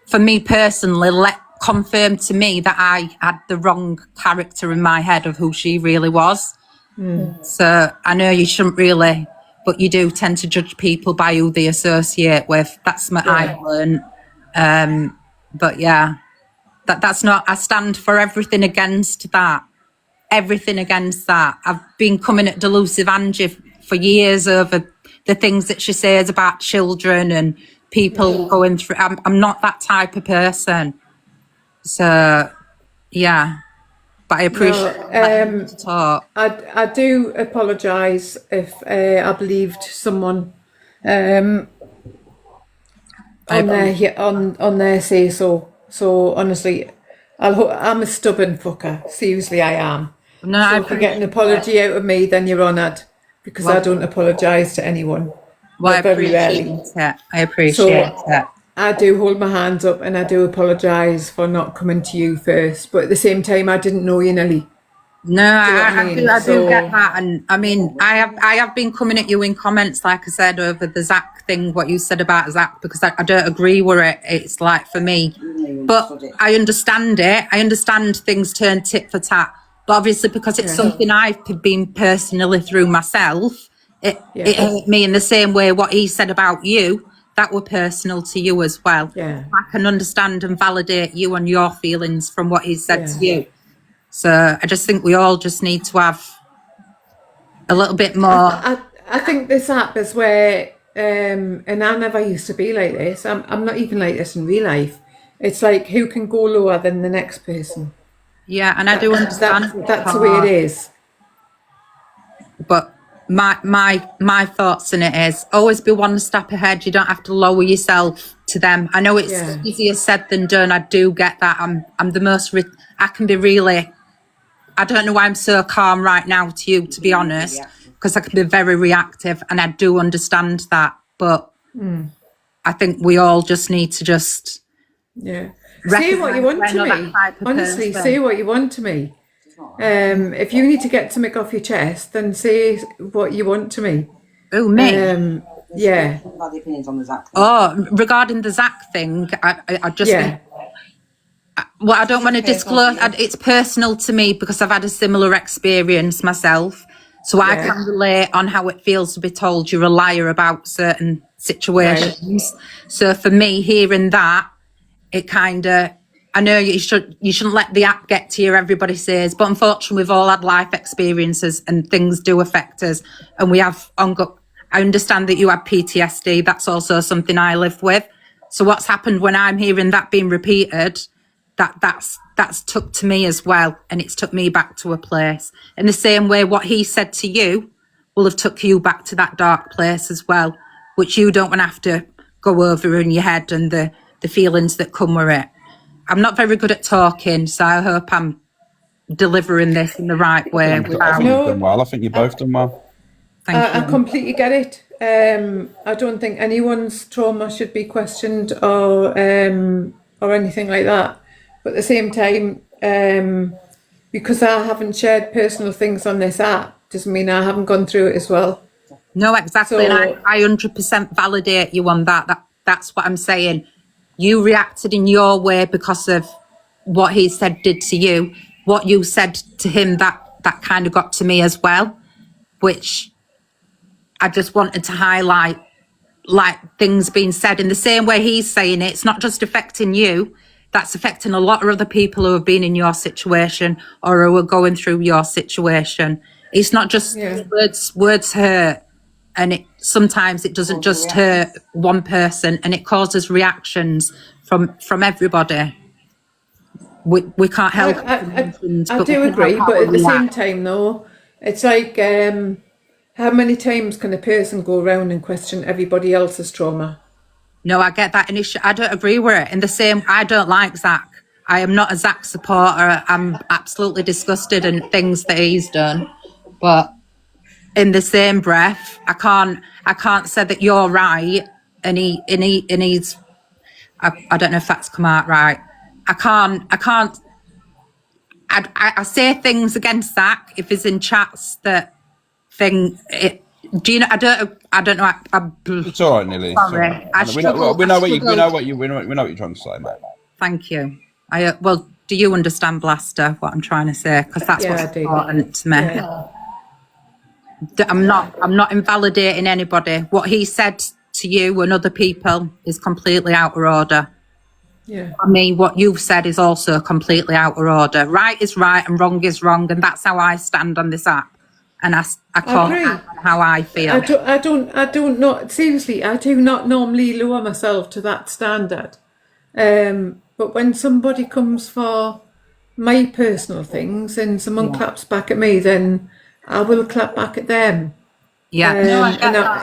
for me personally, confirm to me that I had the wrong character in my head of who she really was. So I know you shouldn't really, but you do tend to judge people by who they associate with. That's what I've learned. But yeah, that's not, I stand for everything against that. Everything against that. I've been coming at Delusive Angie for years over the things that she says about children and people going through. I'm not that type of person. So, yeah. But I appreciate to talk. I do apologise if I believed someone on their say so. So honestly, I'm a stubborn fucker. Seriously, I am. No, so if you get an apology out of me, then you're honoured, because I don't apologise to anyone. Well, I appreciate it. I appreciate it. I do hold my hands up and I do apologise for not coming to you first. But at the same time, I didn't know you, Nelly. No, I do get that. And I mean, I have been coming at you in comments, like I said, over the Zach thing, what you said about Zach, because I don't agree with it. It's like, for me. But I understand it. I understand things turn tit for tat. But obviously, because it's something I've been personally through myself, it hurt me in the same way what he said about you. That were personal to you as well. Yeah. I can understand and validate you and your feelings from what he said to you. So I just think we all just need to have a little bit more. I think this app is where, and I never used to be like this. I'm not even like this in real life. It's like, who can go lower than the next person? Yeah, and I do understand. That's the way it is. But my thoughts on it is always be one step ahead. You don't have to lower yourself to them. I know it's easier said than done. I do get that. I'm the most. I can be really. I don't know why I'm so calm right now to you, to be honest, because I can be very reactive, and I do understand that. But I think we all just need to just say what you want to me. Honestly, say what you want to me. If you need to get something off your chest, then say what you want to me. Oh, me? Yeah. Oh, regarding the Zach thing, I just think, well, I don't want to disclose. It's personal to me because I've had a similar experience myself. So I can relate on how it feels to be told you're a liar about certain situations. Right. So for me, hearing that, it kind of, I know you shouldn't let the app get to you, everybody says, but unfortunately we've all had life experiences and things do affect us. And we have I understand that you have PTSD. That's also something I live with. So what's happened when I'm hearing that being repeated, that's took to me as well. And it's took me back to a place. In the same way, what he said to you will have took you back to that dark place as well, which you don't want to have to go over in your head and the feelings that come with it. I'm not very good at talking, so I hope I'm delivering this in the right way. I think you've done well. I think you both done well. Thank you. I completely get it. I don't think anyone's trauma should be questioned or anything like that. But at the same time, because I haven't shared personal things on this app, doesn't mean I haven't gone through it as well. No, exactly. So, and I 100% validate you on that. That's what I'm saying. You reacted in your way because of what he said did to you. What you said to him, that kind of got to me as well, which I just wanted to highlight, like things being said in the same way he's saying it. It's not just affecting you. That's affecting a lot of other people who have been in your situation or who are going through your situation. It's not just words hurt. And sometimes it doesn't just hurt one person, and it causes reactions from everybody. We can't help it. I do agree, but at the same time, though, it's like how many times can a person go around and question everybody else's trauma? No, I get that, and I don't agree with it. In the same, I don't like Zach. I am not a Zach supporter. I'm absolutely disgusted in things that he's done, but in the same breath, I can't say that you're right he's I don't know if that's come out right. I say things against Zach if he's in chats that thing. Do you know? I don't know. It's all right, Nilly. Sorry, we know what you're trying to say, mate. Thank you. Well, do you understand, Blaster, what I'm trying to say? Because that's what's important to me. Yeah. I'm not invalidating anybody. What he said to you and other people is completely out of order. Yeah. For me, what you've said is also completely out of order. Right is right and wrong is wrong, and that's how I stand on this app. And I call it how I feel. I don't know. Seriously, I do not normally lower myself to that standard. But when somebody comes for my personal things and someone claps back at me, then I will clap back at them. Yeah.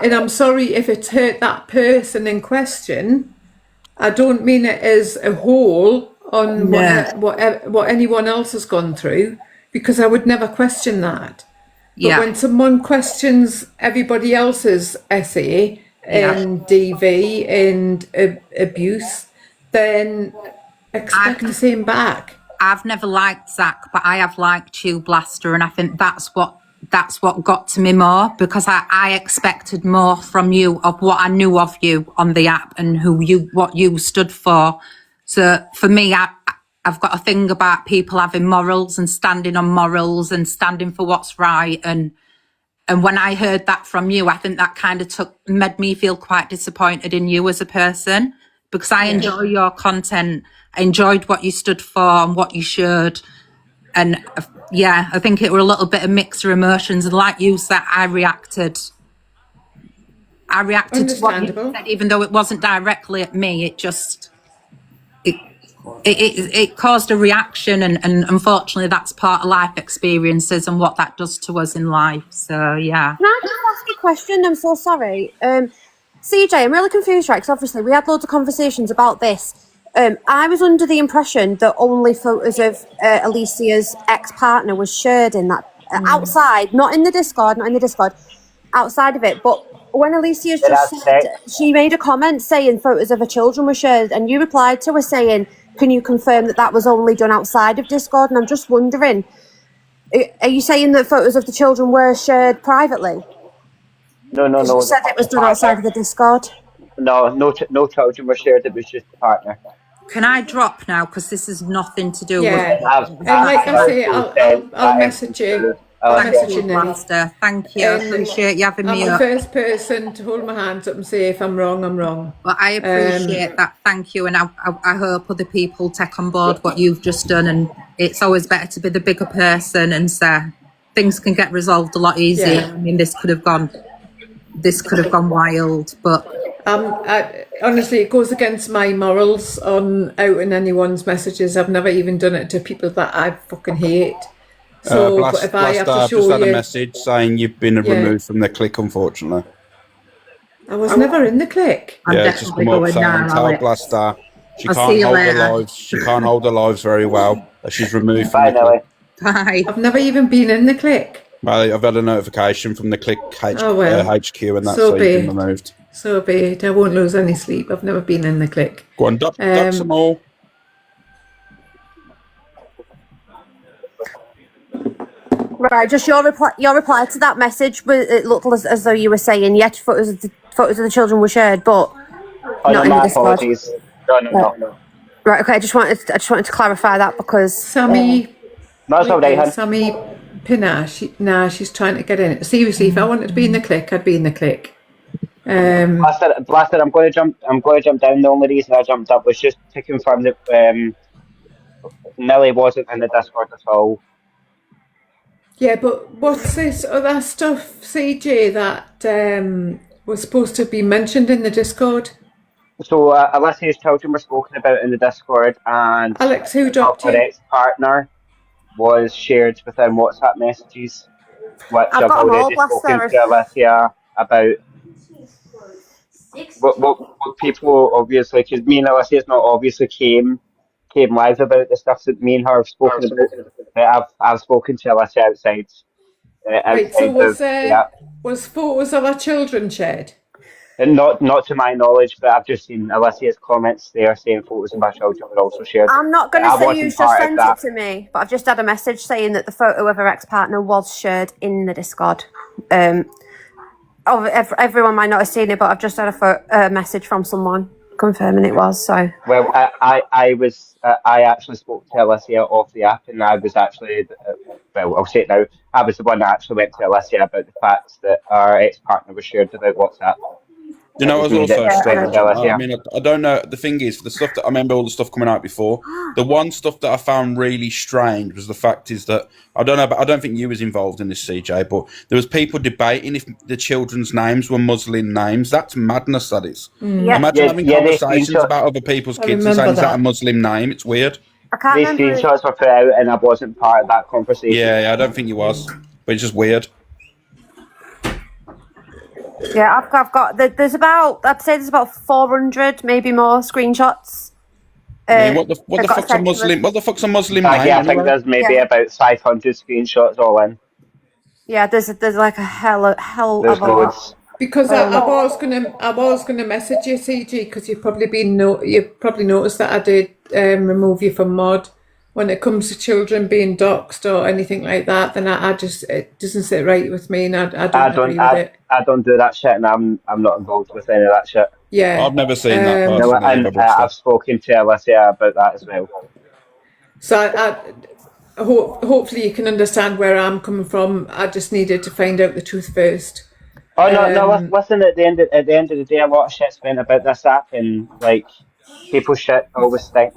And I'm sorry if it's hurt that person in question. I don't mean it as a whole on what anyone else has gone through, because I would never question that. But when someone questions everybody else's essay and DV and abuse, then expect the same back. I've never liked Zach, but I have liked you, Blaster, and I think that's what got to me more, because I expected more from you of what I knew of you on the app and what you stood for. So for me, I've got a thing about people having morals and standing on morals and standing for what's right. And when I heard that from you, I think that kind of made me feel quite disappointed in you as a person, because I enjoy your content. I enjoyed what you stood for and what you showed. And I think it were a little bit of mixed emotions. And like you said, I reacted to what you said, even though it wasn't directly at me. It just, it caused a reaction. And unfortunately, that's part of life experiences and what that does to us in life. So, yeah. Can I just ask a question? I'm so sorry. CJ, I'm really confused, right? Because obviously we had loads of conversations about this. I was under the impression that only photos of Alicia's ex-partner was shared in that outside, not in the Discord, outside of it. But when Alicia just said, she made a comment saying photos of her children were shared, and you replied to her saying, can you confirm that was only done outside of Discord? And I'm just wondering, are you saying that photos of the children were shared privately? No. You said it was done outside of the Discord. No children were shared. It was just the partner. Can I drop now? Because this is nothing to do with... And like I say, I'll message you. Thank you, Master. Thank you. I appreciate you having me I'm up. the first person to hold my hands up and say, if I'm wrong, I'm wrong. Well, I appreciate that. Thank you. And I hope other people take on board what you've just done. And it's always better to be the bigger person and say things can get resolved a lot easier. Yeah. I mean, this could have gone wild, but... honestly, it goes against my morals on outing anyone's messages. I've never even done it to people that I fucking hate. So if I have to show just had you... a message saying you've been removed from the click, unfortunately. I was never in the click. I'm definitely going now, tell Blaster she can't hold her lives very well. She's removed from the click. Bye. I've never even been in the click. Well, I've had a notification from the click HQ and that's so you've been removed. So be it. I won't lose any sleep. I've never been in the click. Go on, duck some more. Right, just your reply to that message. It looked as though you were saying, photos of the children were shared, but not in the Discord. Apologies. No. Right, okay. I just wanted to clarify that because Sammy Pinner, she's trying to get in. Seriously, if I wanted to be in the click, I'd be in the click. Blaster, I'm going to jump down. The only reason I jumped up was just to confirm that Millie wasn't in the Discord at all. Yeah, but what's this other stuff, CJ, that was supposed to be mentioned in the Discord? So Alicia's children were spoken about in the Discord, and Alex, who dropped her ex-partner was shared within WhatsApp messages, which I've already spoken to Alicia about. What people obviously, because me and Alicia's not obviously came live about the stuff that me and her have spoken about. I've spoken to Alicia outside. Was photos of our children shared? And not to my knowledge, but I've just seen Alicia's comments there saying photos of my children were also shared. I'm not going to I say wasn't you just part of sent that. it to me, but I've just had a message saying that the photo of her ex-partner was shared in the Discord. Everyone might not have seen it, but I've just had a message from someone confirming it was. So Well, I actually spoke to Alicia off the app, and I was actually, well, I'll say it now. I was the one that actually went to Alicia about the fact that our ex-partner was shared about WhatsApp. You know, It I was was me that also. went to Alicia. I mean, I don't know. The thing is, the stuff that I remember, all the stuff coming out before. The one stuff that I found really strange was the fact is that I don't know, but I don't think you was involved in this, CJ. But there was people debating if the children's names were Muslim names. That's madness. That is. Imagine having conversations about other people's kids and saying, "Is that a Muslim name?" It's weird. I can't These remember. screenshots were put out, and I wasn't part of that conversation. Yeah, I don't think you was, but it's just weird. Yeah, I've got. There's about. I'd say there's about 400, maybe more screenshots. I mean, what the fuck's a Muslim? What the fuck's a Muslim name? I think there's maybe about 500 screenshots all in. Yeah, there's like a hell of a lot. Because I was gonna message you, CG, because you've probably noticed that I did remove you from mod. When it comes to children being doxxed or anything like that, then I just, it doesn't sit right with me, and I don't agree with it. I don't do that shit, and I'm not involved with any of that shit. Yeah, I've never seen that No, personally. and I've spoken to Alicia about that as well. So hopefully you can understand where I'm coming from. I just needed to find out the truth first. Oh no! Listen. At the end of the day, a lot of shit's been about this app, and like people's shit always stinks.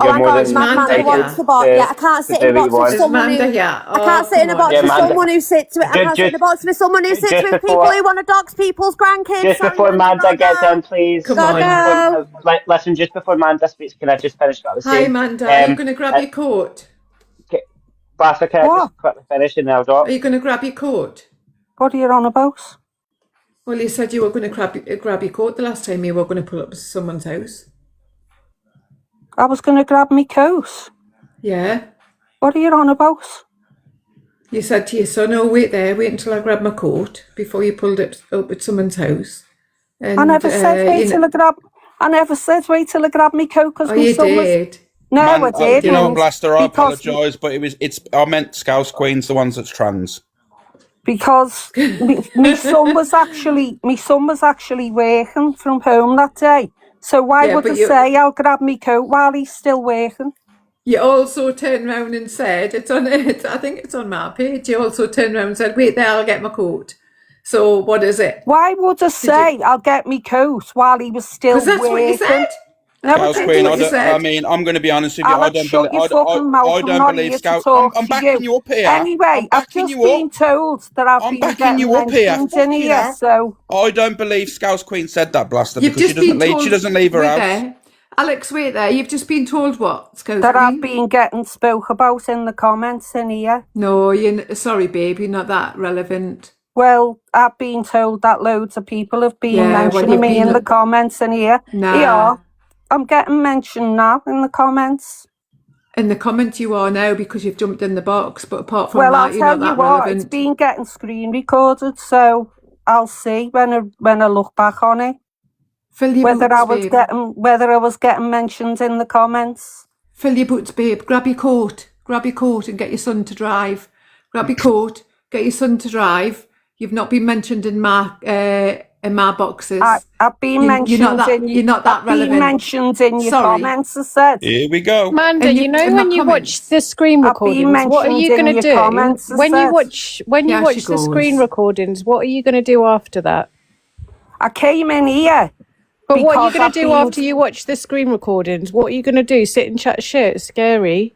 Oh my God, Manda wants the bot. Yeah, I can't sit in a box with someone who. I can't sit in a box with someone who sits with. I can't sit in a box with someone who sits with people who want to dox people's grandkids. Just before Manda gets in, please. Come on. Listen, just before Manda speaks, can I just finish what I was Hi, saying? Amanda. Are you going to grab your coat? Blaster, can I just quickly finish and I'll drop? Are you going to grab your coat? What are you on about? Well, you said you were going to grab your coat the last time you were going to pull up to someone's house. I was going to grab me coat. Yeah. What are you on about? You said to your son, "Oh, wait until I grab my coat," before you pulled it up at someone's house. And, I never said wait till I grab. I never said wait till I grab me coat because you did. No, I did. You know, Blaster, I apologise, but I meant Scouse Queen's the ones that's trans. Because my son was actually working from home that day. So why would I say I'll grab me coat while he's still working? You also turned round and said, I think it's on my page, you also turned round and said, "Wait there, I'll get my coat." So what is it? Why would I say I'll get me coat while he was still working? Because that's what you said. Scouse Queen, I mean, I'm going to be honest with you. I don't believe Scouse. I'm backing you up here. Anyway, I've just been told that I've been getting mentioned in here, so I don't believe Scouse Queen said that, Blaster, because she doesn't leave her house. Alex, wait there. You've just been told what, Scouse that Queen? I've been getting spoke about in the comments in here. No, sorry, babe. You're not that relevant. Well, I've been told that loads of people have been mentioning me in the comments in here. Nah. Yeah. I'm getting mentioned now in the comments. In the comments you are now because you've jumped in the box, but apart from that, you're not that relevant. Well, I'll tell you what, it's been getting screen recorded, so I'll see when I look back on it. Whether I was getting mentioned in the comments. Fill your boots, babe. Grab your coat and get your son to drive. Grab your coat, get your son to drive. You've not been mentioned in my boxes. I've been mentioned. You're not that relevant. Been mentioned in your comments. I said. Here we go. Amanda, you know when you watch the screen recordings, what are you going to do? When you watch the screen recordings, what are you going to do after that? I came in here. But what are you going to do after you watch the screen recordings? What are you going to do? Sit and chat shit? It's scary.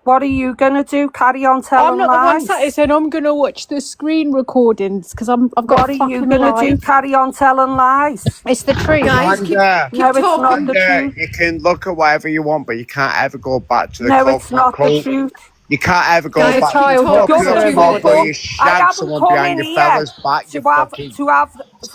What are you going to do? Carry on telling lies? I'm not the one sat here saying I'm going to watch the screen recordings because I've got a fucking life. What are you going to do? Carry on telling lies? It's the truth. Guys, keep it's not the truth. You can look at whatever you want, but you can't ever go back to the No, it's not the truth. You can't ever go back to the you shag someone behind your fella's back, you fucking slag.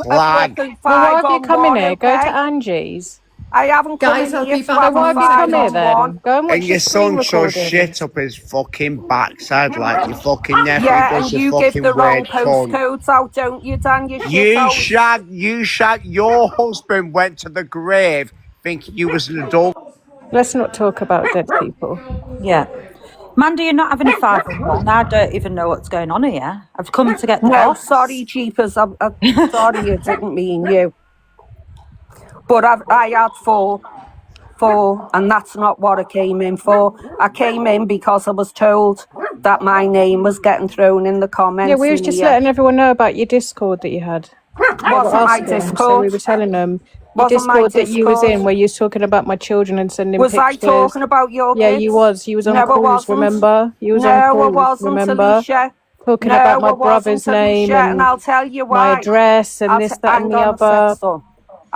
Well, why have you come in here? Go to Angie's. I haven't Guys, come I'll here be to back. have Why a have you come here fight-on-one. then? Go and watch And your your screen son shows recording. shit up his fucking backside like your fucking nephew Yeah, does, and you you give fucking the wrong weird cunt. postcodes out, don't you, Dan? You You shit shag, your husband went to the grave thinking you was an adult. Let's not talk about dead people. Yeah. Mandy, you're not having a 5-on-1. I don't even know what's going on here. I've come to get the No, boss. sorry, Jeepers. I'm sorry, I didn't mean you. But I had four, and that's not what I came in for. I came in because I was told that my name was getting thrown in the comments. Yeah, we was just letting everyone know about your Discord that you had. Wasn't my Discord. So we were telling them your Wasn't my Discord that you was in, Discord. where you was talking about my children and sending Was pictures. I talking about your Yeah, kids? you was. You was on No, I calls, wasn't. remember? You was No, on I calls, wasn't, remember? Alicia. Talking No, about my I wasn't, brother's name Alicia, and and I'll tell you my why. address and this, that, and hang the on a other. sec, son.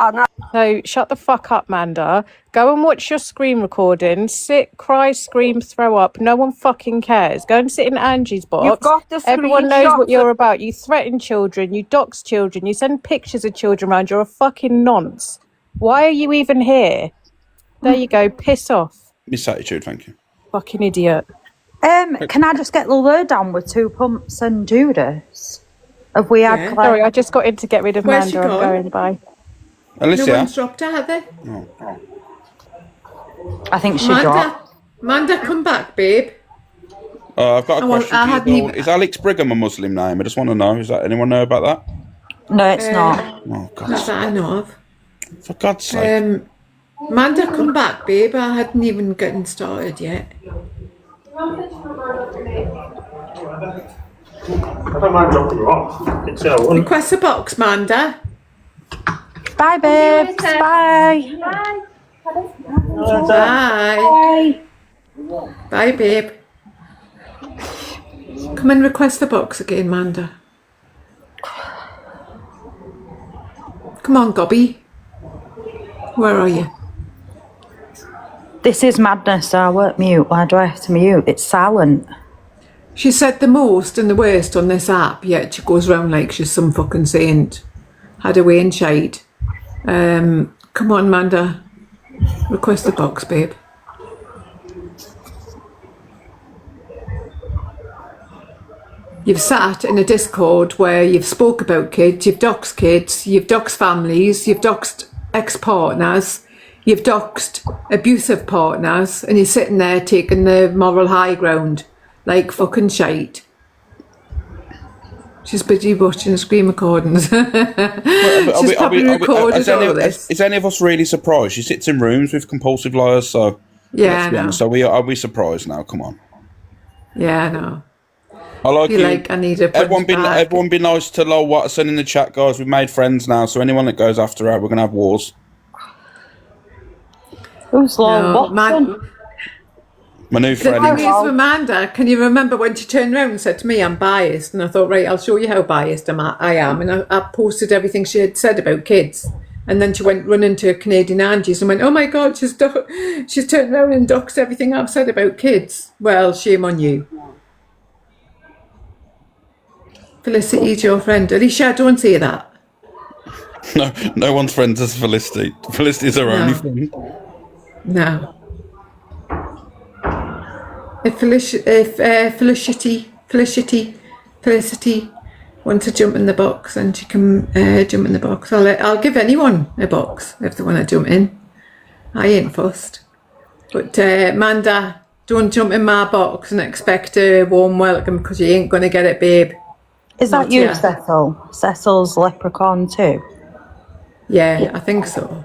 And So shut the fuck up, Manda. Go and watch your screen recording. Sit, cry, scream, throw up. No one fucking cares. Go and sit in Angie's box. You've got the Everyone knows what screenshots you're of- about. You threaten children. You dox children. You send pictures of children around. You're a fucking nonce. Why are you even here? There you go. Piss off. Miss attitude, thank you. Fucking idiot. Can I just get the lowdown with 2 Pumps and Judas? Have we had... Sorry, I just got in to get rid of Where's she Manda. I'm gone? going. Bye. Alicia? No one's dropped her, have they? I think she Manda, dropped. Manda, come back, babe. I've got a question I for hadn't you. even- Is Alex Brigham a Muslim name? I just want to know. Is that anyone know about that? No, it's not. Oh, God. Not that I know of. For God's sake. Manda, come back, babe. I hadn't even gotten started yet. I don't mind dropping you off. It's Request a box, Manda. Bye, babes. Bye. Bye. Bye, babe. Come and request the box again, Manda. Come on, Gobby. Where are you? This is madness. I won't mute. Why do I have to mute? It's silent. She said the most and the worst on this app, yet she goes round like she's some fucking saint. Had a way in shade. Come on, Manda. Request the box, babe. You've sat in a Discord where you've spoke about kids, you've doxed families, you've doxed ex-partners, you've doxed abusive partners, and you're sitting there taking the moral high ground like fucking shite. She's busy watching screen recordings. She's probably recorded all of this. Is any of us really surprised? She sits in rooms with compulsive liars, so Yeah, let's I be know. honest. So are we surprised now? Come on. Yeah, I know. I like Feel you. like I need a everyone punch back. everyone be nice to Lol Watson in the chat, guys. We've made friends now, so anyone that goes after her, we're gonna have wars. Who's Lol Watson? My new The friend. thing is, Amanda, can you remember when she turned around and said to me, I'm biased? And I thought, right, I'll show you how biased I am. And I posted everything she had said about kids. And then she went running to Canadian Angie's and went, oh my God, she's turned around and doxed everything I've said about kids. Well, shame on you. Felicity's your friend. Alicia, don't say that. No one's friends is Felicity. Felicity's her only friend. No. If Felicity wants to jump in the box, then she can jump in the box. I'll give anyone a box if they want to jump in. I ain't fussed. But Manda, don't jump in my box and expect a warm welcome because you ain't going to get it, babe. Is that Not you, yet. Cecil? Cecil's leprechaun too? Yeah, I think so.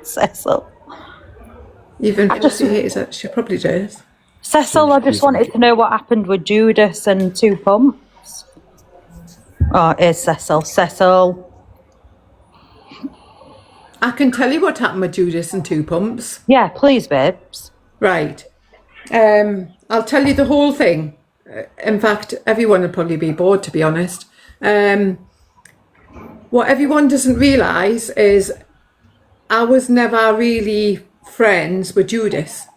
Cecil. Even if she hates it, she probably does. Cecil, I just wanted to know what happened with Judas and 2 Pumps. Oh, it's Cecil. Cecil. I can tell you what happened with Judas and 2 Pumps. Yeah, please, babes. Right. I'll tell you the whole thing. In fact, everyone will probably be bored, to be honest. What everyone doesn't realise is I was never really friends with Judas.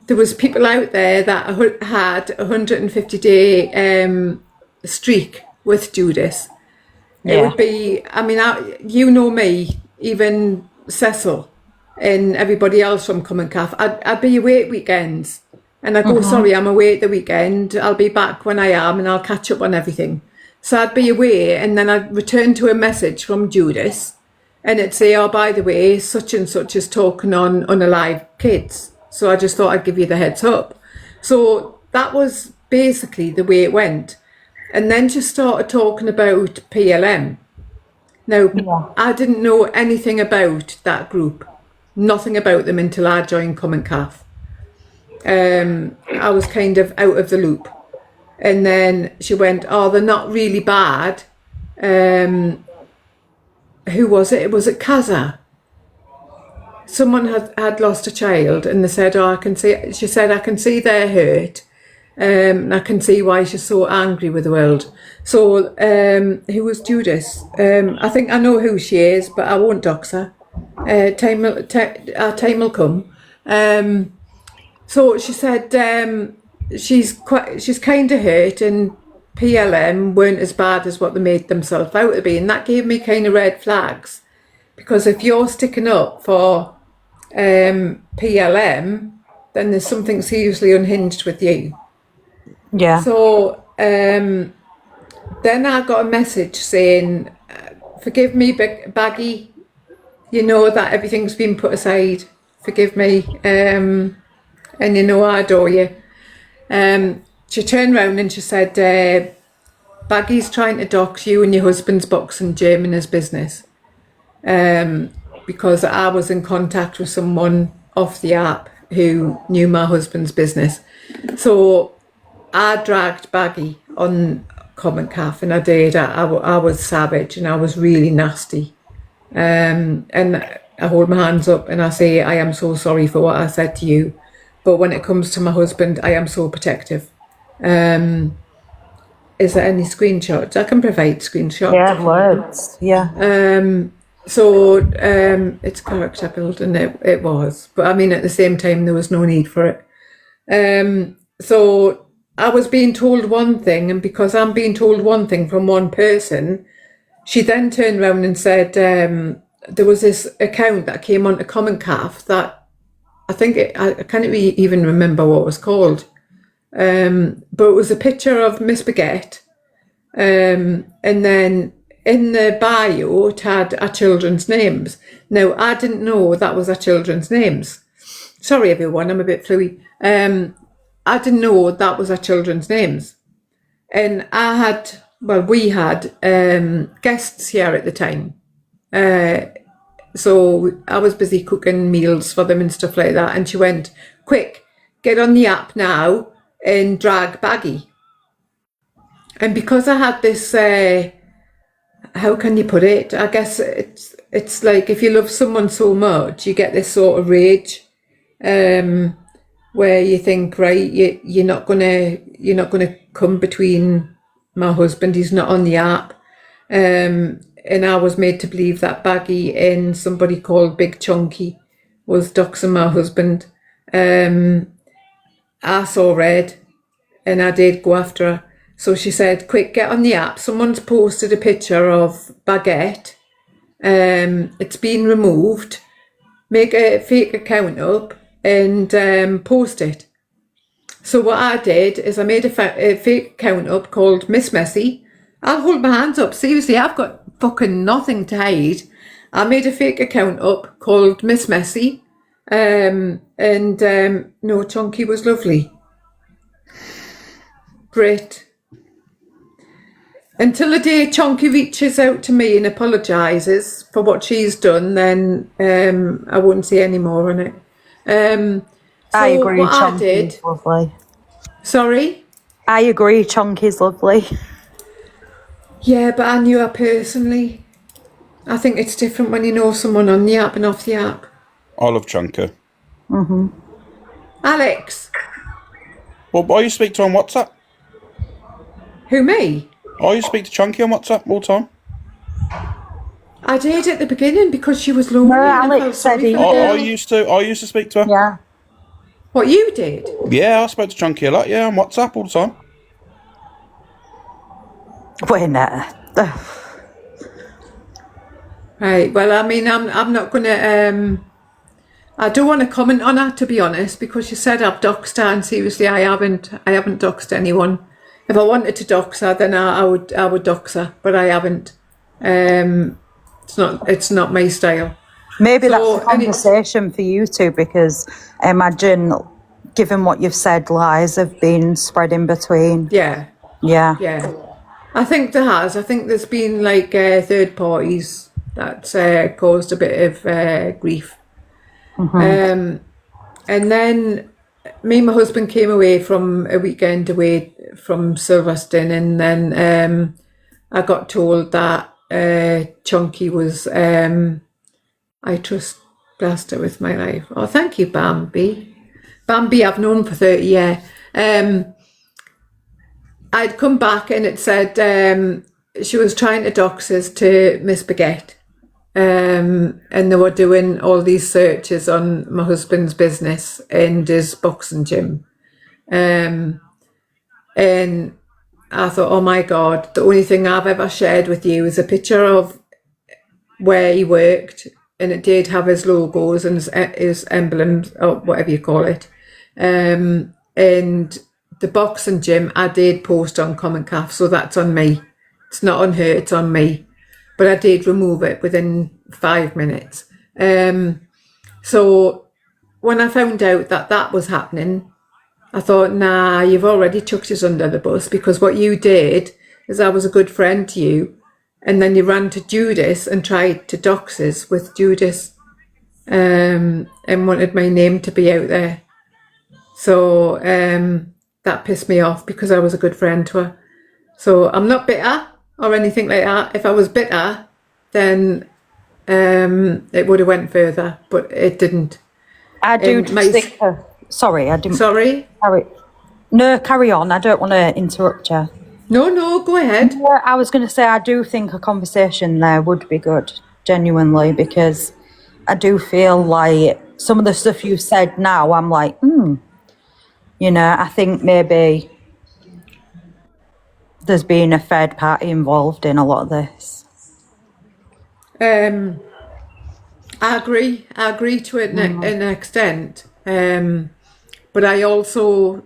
There was people out there that had a 150-day streak with Judas. It would be, I mean, you know me, even Cecil. and everybody else from Common Calf, I'd be away at weekends. And I go, sorry, I'm away at the weekend. I'll be back when I am and I'll catch up on everything. So I'd be away and then I'd return to a message from Judas and it'd say, oh, by the way, such and such is talking on Unalive Kids. So I just thought I'd give you the heads up. So that was basically the way it went. And then she started talking about PLM. Now, I didn't know anything about that group. Nothing about them until I joined Common Calf. I was kind of out of the loop. And then she went, oh, they're not really bad. Who was it? Was it Kaza? Someone had lost a child and they said, oh, she said, I can see they're hurt. And I can see why she's so angry with the world. So, who was Judas? I think I know who she is, but I won't dox her. Time will come. So she said she's kind of hurt and PLM weren't as bad as what they made themselves out to be, and that gave me kind of red flags, because if you're sticking up for PLM, then there's something seriously unhinged with you. Yeah. So then I got a message saying, forgive me, Baggy, you know that everything's been put aside. Forgive me. And you know I adore you. She turned round and she said, Baggy's trying to dox you and your husband's boxing gym in his business. Because I was in contact with someone off the app who knew my husband's business. So I dragged Baggy on Common Calf, and I did. I was savage and I was really nasty. And I hold my hands up and I say, I am so sorry for what I said to you. But when it comes to my husband, I am so protective. Is there any screenshots? I can provide screenshots. Yeah, words. Yeah. So it's character building. It was. But I mean, at the same time, there was no need for it. So I was being told one thing, and because I'm being told one thing from one person, she then turned around and said there was this account that came onto Common Calf that I think I can't even remember what it was called, but it was a picture of Miss Baguette, and then in the bio it had our children's names. Now I didn't know that was our children's names. Sorry everyone, I'm a bit fluey. I didn't know that was our children's names, and we had guests here at the time. So I was busy cooking meals for them and stuff like that. And she went, quick, get on the app now and drag Baggy. And because I had this, how can you put it? I guess it's like if you love someone so much, you get this sort of rage, where you think, right, you're not gonna come between my husband. He's not on the app. And I was made to believe that Baggy and somebody called Big Chunky was doxing my husband. I saw red and I did go after her. So she said, quick, get on the app. Someone's posted a picture of Baguette. It's been removed. Make a fake account up and post it. So what I did is I made a fake account up called Miss Messy. I'll hold my hands up. Seriously, I've got fucking nothing to hide. I made a fake account up called Miss Messy. No, Chunky was lovely. Great. Until the day Chunky reaches out to me and apologises for what she's done, then I wouldn't say any more on it. I agree, Chunky's lovely. Sorry? I agree, Chunky's lovely. Yeah, but I knew her personally. I think it's different when you know someone on the app and off the app. I love Chunker. Mm-hmm. Alex. Well, I used to speak to her on WhatsApp. Who, me? I used to speak to Chunky on WhatsApp all the time. I did at the beginning because she was lonely. No, Alex said he I used to speak to her. Yeah. What, you did? Yeah, I spoke to Chunky a lot, yeah, on WhatsApp all the time. Right, well, I mean, I'm not going to I don't want to comment on her, to be honest, because she said I've doxed her, and seriously, I haven't doxed anyone. If I wanted to dox her, then I would dox her, but I haven't. It's not my style. Maybe that's a conversation for you two, because I imagine, given what you've said, lies have been spread in between. Yeah. I think there has. I think there's been like third parties that's caused a bit of grief. And then me and my husband came away from a weekend away from Silverstone, and then I got told that Chunky was I trust blessed her with my life. Oh, thank you, Bambi. Bambi I've known for 30 years. I'd come back and it said she was trying to dox us to Miss Baguette. And they were doing all these searches on my husband's business and his boxing gym. And I thought, oh my God, the only thing I've ever shared with you is a picture of where he worked, and it did have his logos and his emblems, or whatever you call it. And the boxing gym I did post on Common Calf, so that's on me. It's not on her, it's on me. But I did remove it within 5 minutes. So when I found out that was happening, I thought, nah, you've already chucked us under the bus, because what you did is I was a good friend to you, and then you ran to Judas and tried to dox us with Judas, and wanted my name to be out there. So that pissed me off, because I was a good friend to her. So I'm not bitter or anything like that. If I was bitter, then it would have went further, but it didn't. I do think... Sorry, I didn't... Sorry? Carry on. I don't want to interrupt you. No, go ahead. Yeah, I was going to say, I do think a conversation there would be good, genuinely, because I do feel like some of the stuff you said now, I'm like, you know, I think maybe there's been a third party involved in a lot of this. I agree to an extent. But I also,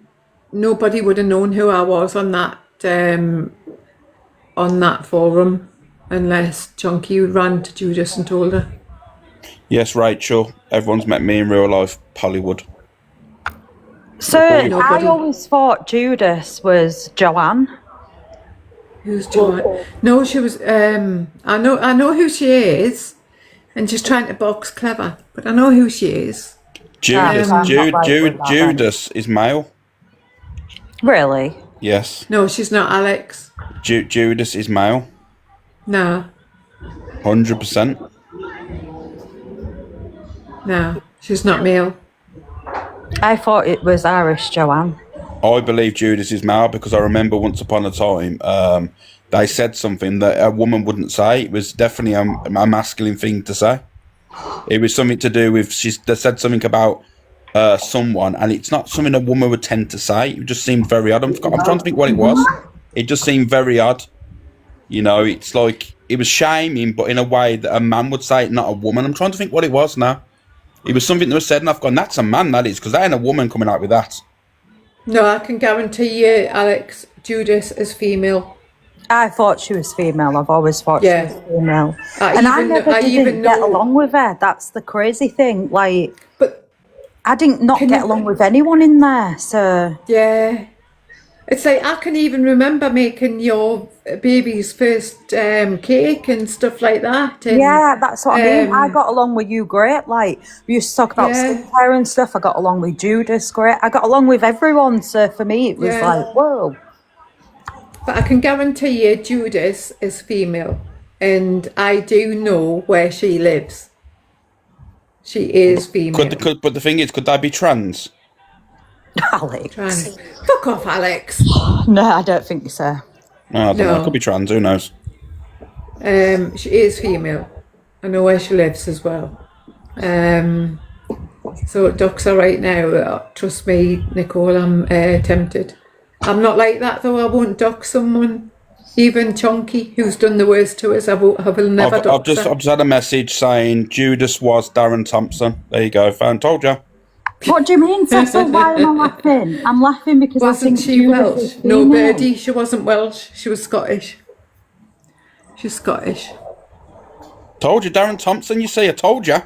nobody would have known who I was on that forum unless Chunky ran to Judas and told her. Yes, Rachel. Everyone's met me in real life. Polly would. So I always thought Judas was Joanne. Who's Joanne? No, she was. I know who she is, and she's trying to box clever. But I know who she is. Judas is male. Really? Yes. No, she's not Alex. Judas is male. No. 100%. No, she's not male. I thought it was Irish Joanne. I believe Judas is male, because I remember once upon a time they said something that a woman wouldn't say. It was definitely a masculine thing to say. It was something to do with, they said something about someone, and it's not something a woman would tend to say. It just seemed very odd. I'm trying to think what it was. It just seemed very odd. You know, it's like, it was shaming, but in a way that a man would say it, not a woman. I'm trying to think what it was now. It was something that was said, and I've gone, that's a man, that is, because there ain't a woman coming out with that. No, I can guarantee you, Alex, Judas is female. I thought she was female. I've always thought she was female. I never didn't get along with her. That's the crazy thing. Like, but I didn't get along with anyone in there. So yeah, it's like I can even remember making your baby's first cake and stuff like that. And, yeah, that's what I mean. I got along with you great. Like, we used to talk about skincare and stuff. I got along with Judas great. I got along with everyone. So for me, it was like, whoa. But I can guarantee you Judas is female, and I do know where she lives. She is female. But the thing is, could that be trans? Alex. Trans. Fuck off, Alex. No, I don't think so. No, I don't know. It could be trans, who knows? She is female. I know where she lives as well. So dox her right now. Trust me, Nicole, I'm tempted. I'm not like that though. I won't dox someone Even Chunky, who's done the worst to us, I will never I've just had a message saying Judas was Darren Thompson. There you go, fan. Told you. What do you mean, Cecil? Why am I laughing? I'm laughing because wasn't she Welsh? No, Birdie, she wasn't Welsh. She was Scottish. She's Scottish. Told you, Darren Thompson. You see, I told you.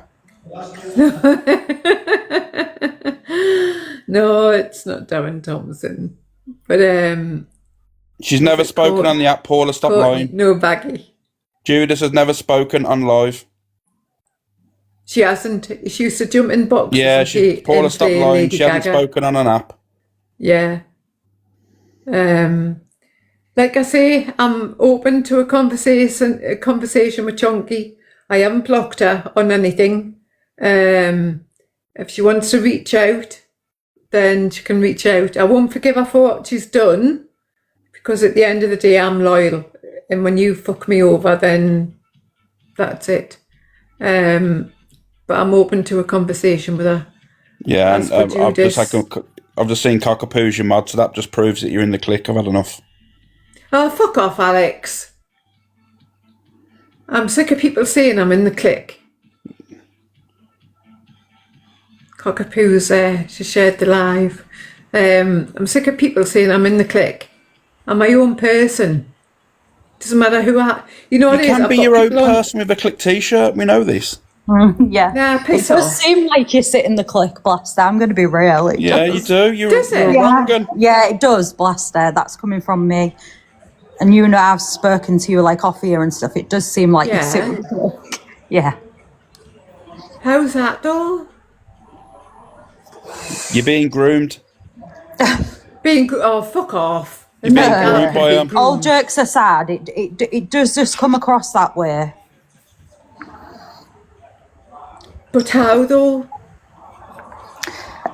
No, it's not Darren Thompson. But she's never spoken on the app. Paula, stop lying. No, Baggy. Judas has never spoken on live. She hasn't. She used to jump in boxes. Yeah, Paula, stop lying. She hasn't spoken on an app. Yeah. Like I say, I'm open to a conversation with Chunky. I haven't blocked her on anything. If she wants to reach out, then she can reach out. I won't forgive her for what she's done, because at the end of the day, I'm loyal. And when you fuck me over, then that's it. But I'm open to a conversation with her. Yeah, and I've just seen Cockapoo's your mod, so that just proves that you're in the clique. I've had enough. Oh, fuck off, Alex. I'm sick of people saying I'm in the clique. Cockapoo's she shared the live. I'm sick of people saying I'm in the clique. I'm my own person. Doesn't matter who you know what it is. You can be your own person with a clique t-shirt. We know this. Yeah. Nah, it does seem like you sit in the clique, Blaster. I'm going to be real. Yeah, you do. You're wrong. Yeah, it does, Blaster. That's coming from me. And you know, I've spoken to you like off here and stuff. It does seem like you sit in the clique. Yeah. How's that though? You're being groomed. Oh, fuck off. You're being groomed by them. All jokes aside, it does just come across that way. But how though?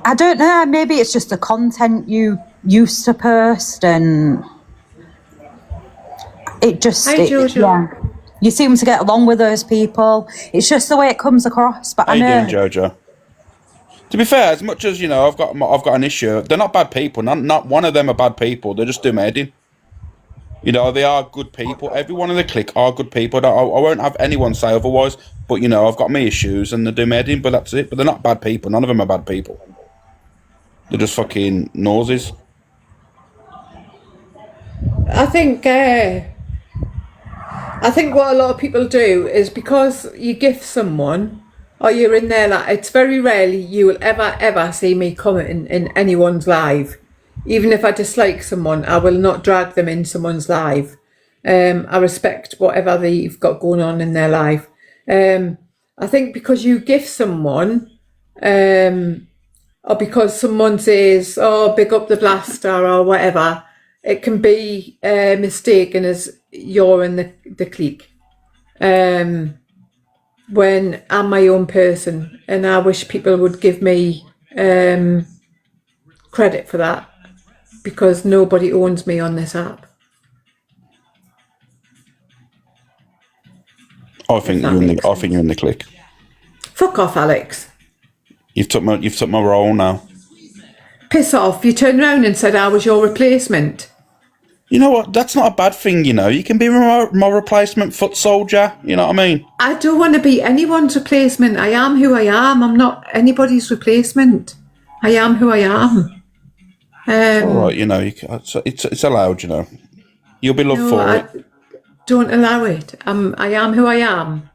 I don't know. Maybe it's just the content you used to post, and it just yeah. You seem to get along with those people. It's just the way it comes across. But How you doing, Jojo? To be fair, as much as you know, I've got an issue. They're not bad people. Not one of them are bad people. They just do my head in. You know, they are good people. Everyone in the clique are good people. I won't have anyone say otherwise. But, you know, I've got my issues and they do my head in, but that's it. But they're not bad people. None of them are bad people. They're just fucking noses. I think what a lot of people do is because you gift someone or you're in there, like, it's very rarely you will ever see me commenting in anyone's live. Even if I dislike someone, I will not drag them in someone's live. I respect whatever they've got going on in their life. I think because you gift someone, or because someone says, oh, big up the Blaster or whatever, it can be mistaken as you're in the clique. When I'm my own person, and I wish people would give me credit for that, because nobody owns me on this app. I think you're in the clique. Fuck off, Alex. You've took my role now. Piss off. You turned around and said I was your replacement. You know what? That's not a bad thing, you know. You can be my replacement foot soldier. You know what I mean? I don't want to be anyone's replacement. I am who I am. I'm not anybody's replacement. I am who I am. All right, you know, it's allowed, you know. You'll be loved for it. Don't allow it. I am who I am.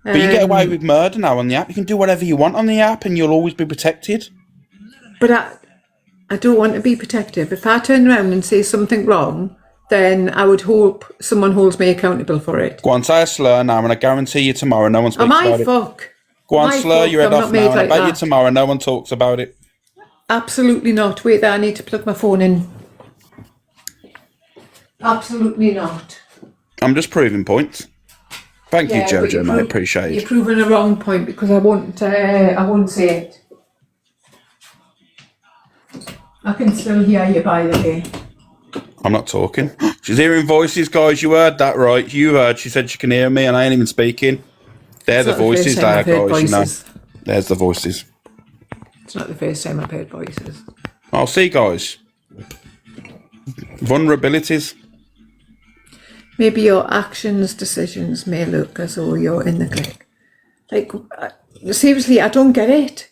But you get away with murder now on the app. You can do whatever you want on the app and you'll always be protected. But I don't want to be protected. If I turn around and say something wrong, then I would hope someone holds me accountable for it. Go on, say a slur now, and I guarantee you tomorrow no one speaks about it. Fuck? Go on, slur your head off now, and I bet you tomorrow no one talks about it. Absolutely not. Wait there, I need to plug my phone in. Absolutely not. I'm just proving points. Thank you, Jojo, mate. Appreciate it. You're proving a wrong point because I won't say it. I can still hear you, by the way. I'm not talking. She's hearing voices, guys. You heard that right. You heard. She said she can hear me and I ain't even speaking. They're the voices there, guys. You know. There's the voices. It's not the first time I've heard voices. I'll see, guys. Vulnerabilities. maybe your actions, decisions may look as though you're in the clique. Like, seriously, I don't get it.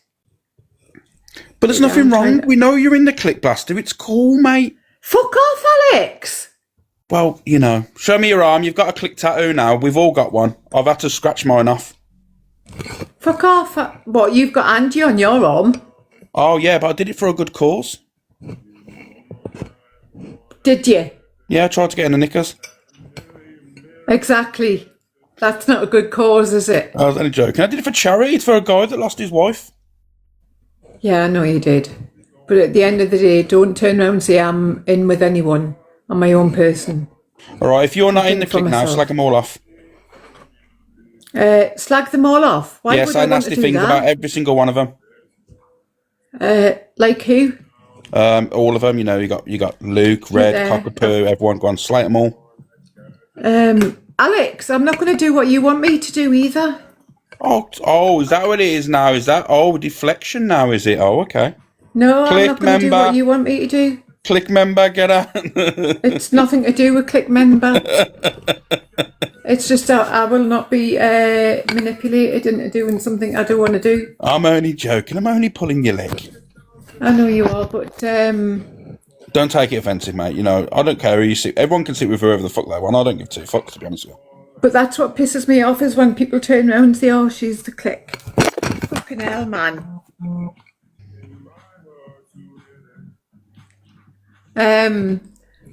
But there's nothing wrong. We know you're in the clique, Blaster. It's cool, mate. Fuck off, Alex. Well, you know, show me your arm. You've got a clique tattoo now. We've all got one. I've had to scratch mine off. Fuck off. What, you've got Angie on your arm? Oh, yeah, but I did it for a good cause. Did you? Yeah, I tried to get in the knickers. Exactly. That's not a good cause, is it? I was only joking. I did it for charity. It's for a guy that lost his wife. Yeah, I know you did. But at the end of the day, don't turn around and say I'm in with anyone. I'm my own person. All right, if you're not in the clique now, slag them all off. Slag them all off? Why yeah, would say I want nasty to do things that? about every single one of them. Like who? All of them. You know, you got Luke, Red, Cockapoo, everyone. Go on, slate them all. Alex, I'm not going to do what you want me to do either. Oh, is that what it is now? Is that deflection now? Is it? Oh, okay. No, Clique I'm not going to do what you want me to do. Clique member, get out. It's nothing to do with clique member. It's just that I will not be manipulated into doing something I don't want to do. I'm only joking. I'm only pulling your leg. I know you are, but don't take it offensive, mate. You know, I don't care who you sit. Everyone can sit with whoever the fuck they want. I don't give two fucks, to be honest with you. But that's what pisses me off is when people turn around and say, "Oh, she's the clique." Fucking hell, man.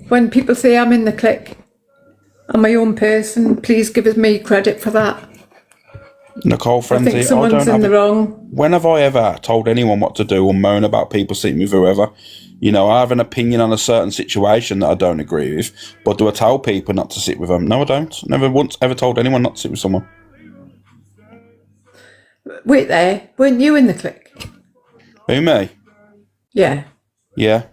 When people say I'm in the clique, I'm my own person. Please give me credit for that. Nicole Frenzy, I think someone's in the wrong. When have I ever told anyone what to do or moan about people sitting with whoever? You know, I have an opinion on a certain situation that I don't agree with, but do I tell people not to sit with them? No, I don't. Never once ever told anyone not to sit with someone. Wait there, weren't you in the clique? Who, me? Yeah. Yeah.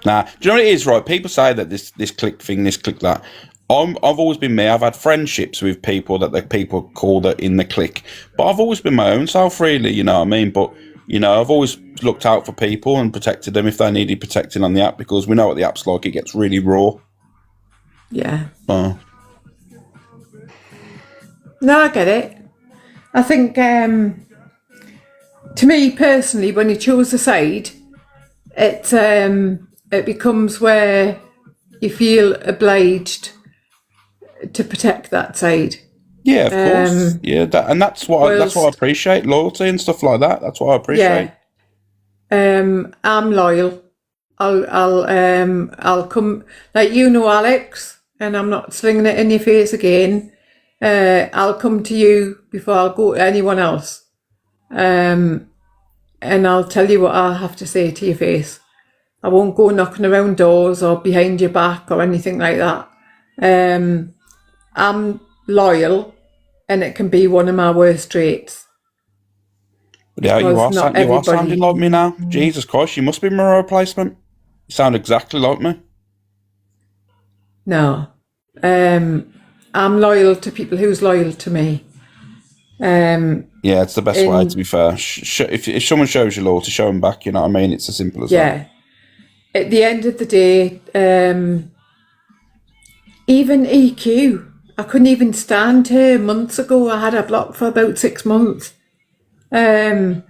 Nah, do you know what it is, right? People say that this clique thing, this clique that. I've always been me. I've had friendships with people that the people call that in the clique, but I've always been my own self, really. You know what I mean? But you know, I've always looked out for people and protected them if they needed protecting on the app, because we know what the app's like. It gets really raw. Yeah. Oh. No, I get it. I think, to me personally, when you choose a side, it becomes where you feel obliged to protect that side. Yeah, of course. Yeah, that's what I appreciate, loyalty and stuff like that. That's what I appreciate. Yeah. I'm loyal. I'll come, like, you know, Alex, and I'm not slinging it in your face again. I'll come to you before I'll go to anyone else. And I'll tell you what I have to say to your face. I won't go knocking around doors or behind your back or anything like that. I'm loyal, and it can be one of my worst traits. Yeah, you are sounding like me now. Jesus Christ, you must be my replacement. You sound exactly like me. No. I'm loyal to people who's loyal to me. Yeah, it's the best way, to be fair. If someone shows you loyalty, show them back, you know what I mean? It's as simple as that. Yeah. At the end of the day, even EQ, I couldn't even stand her months ago. I had her blocked for about 6 months. I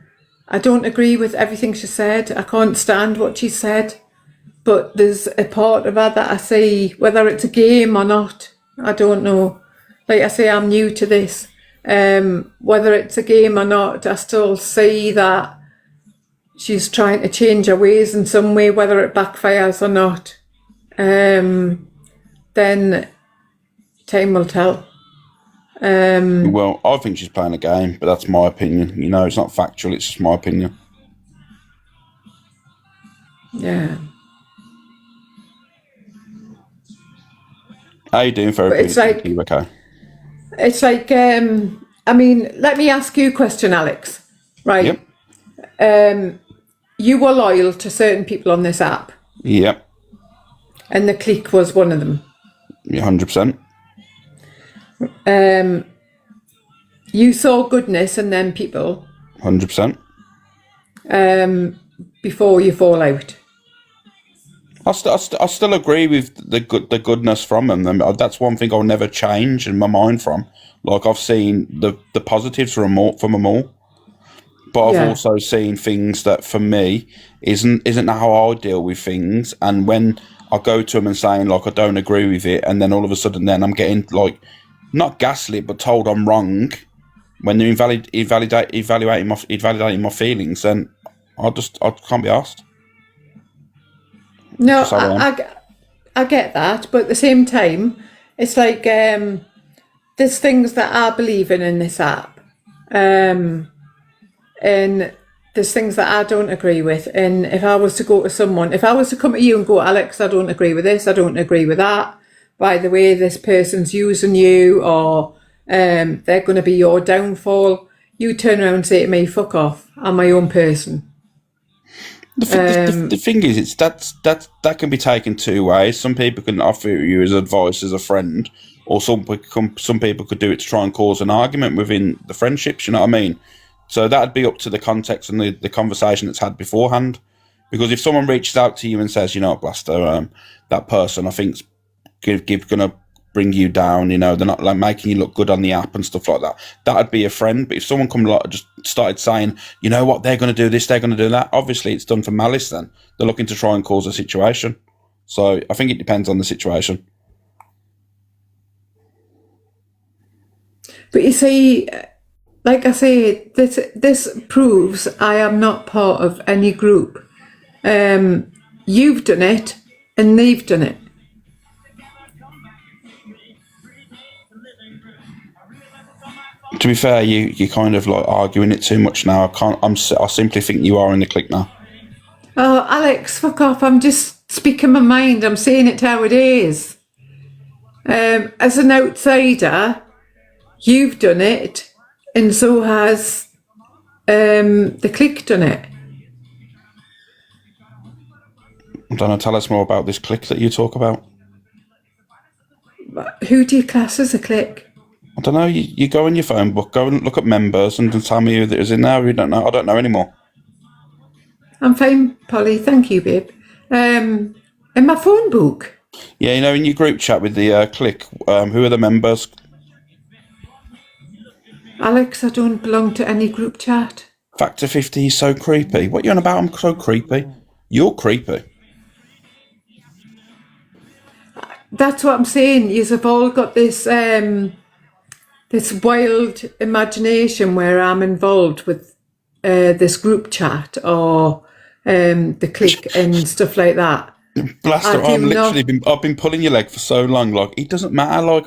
don't agree with everything she said. I can't stand what she said. But there's a part of her that I see, whether it's a game or not, I don't know. Like I say, I'm new to this. Whether it's a game or not, I still see that she's trying to change her ways in some way, whether it backfires or not. Then time will tell. Well, I think she's playing a game, but that's my opinion. You know, it's not factual, it's just my opinion. Yeah. How you doing, Ferry? It's like, okay. It's like, I mean, let me ask you a question, Alex. Right? Yep. You were loyal to certain people on this app. Yep. And the clique was one of them. 100%. You saw goodness in them people. 100%. Before you fall out. I still agree with the goodness from them. That's one thing I'll never change in my mind from. Like, I've seen the positives from them all, but I've also seen things that for me isn't how I deal with things. And when I go to them and saying like I don't agree with it, and then all of a sudden then I'm getting like not gaslit but told I'm wrong when they're evaluating my feelings, then I can't be asked. No, I get that, but at the same time, it's like there's things that I believe in this app, and there's things that I don't agree with. And if I was to go to someone, if I was to come to you and go, Alex, I don't agree with this, I don't agree with that. By the way, this person's using you, or they're going to be your downfall. You turn around and say to me, "Fuck off! I'm my own person." The thing is, that can be taken two ways. Some people can offer you as advice as a friend, or some people could do it to try and cause an argument within the friendships. You know what I mean? So that'd be up to the context and the conversation that's had beforehand. Because if someone reaches out to you and says, you know what, Blaster, that person I think's gonna bring you down, you know, they're not like making you look good on the app and stuff like that, that'd be a friend. But if someone just started saying, you know what, they're going to do this, they're going to do that, obviously it's done for malice. Then they're looking to try and cause a situation. So I think it depends on the situation. But you see, like I say, this proves I am not part of any group. You've done it and they've done it. To be fair, you're kind of like arguing it too much now. I simply think you are in the clique now. Oh, Alex, fuck off! I'm just speaking my mind. I'm saying it how it is. As an outsider, you've done it, and so has the clique done it. I don't know. Tell us more about this clique that you talk about. Who do you class as a clique? I don't know. You go in your phone book, go and look at members, and tell me who that is in there. You don't know. I don't know anymore. I'm fine, Polly. Thank you, babe. In my phone book. Yeah, you know, in your group chat with the clique, who are the members? Alex, I don't belong to any group chat. Factor 50 is so creepy. What are you on about? I'm so creepy. You're creepy. That's what I'm saying. You've all got this this wild imagination where I'm involved with this group chat or the clique and stuff like that. Blaster, I've been pulling your leg for so long. Like, it doesn't matter. Like,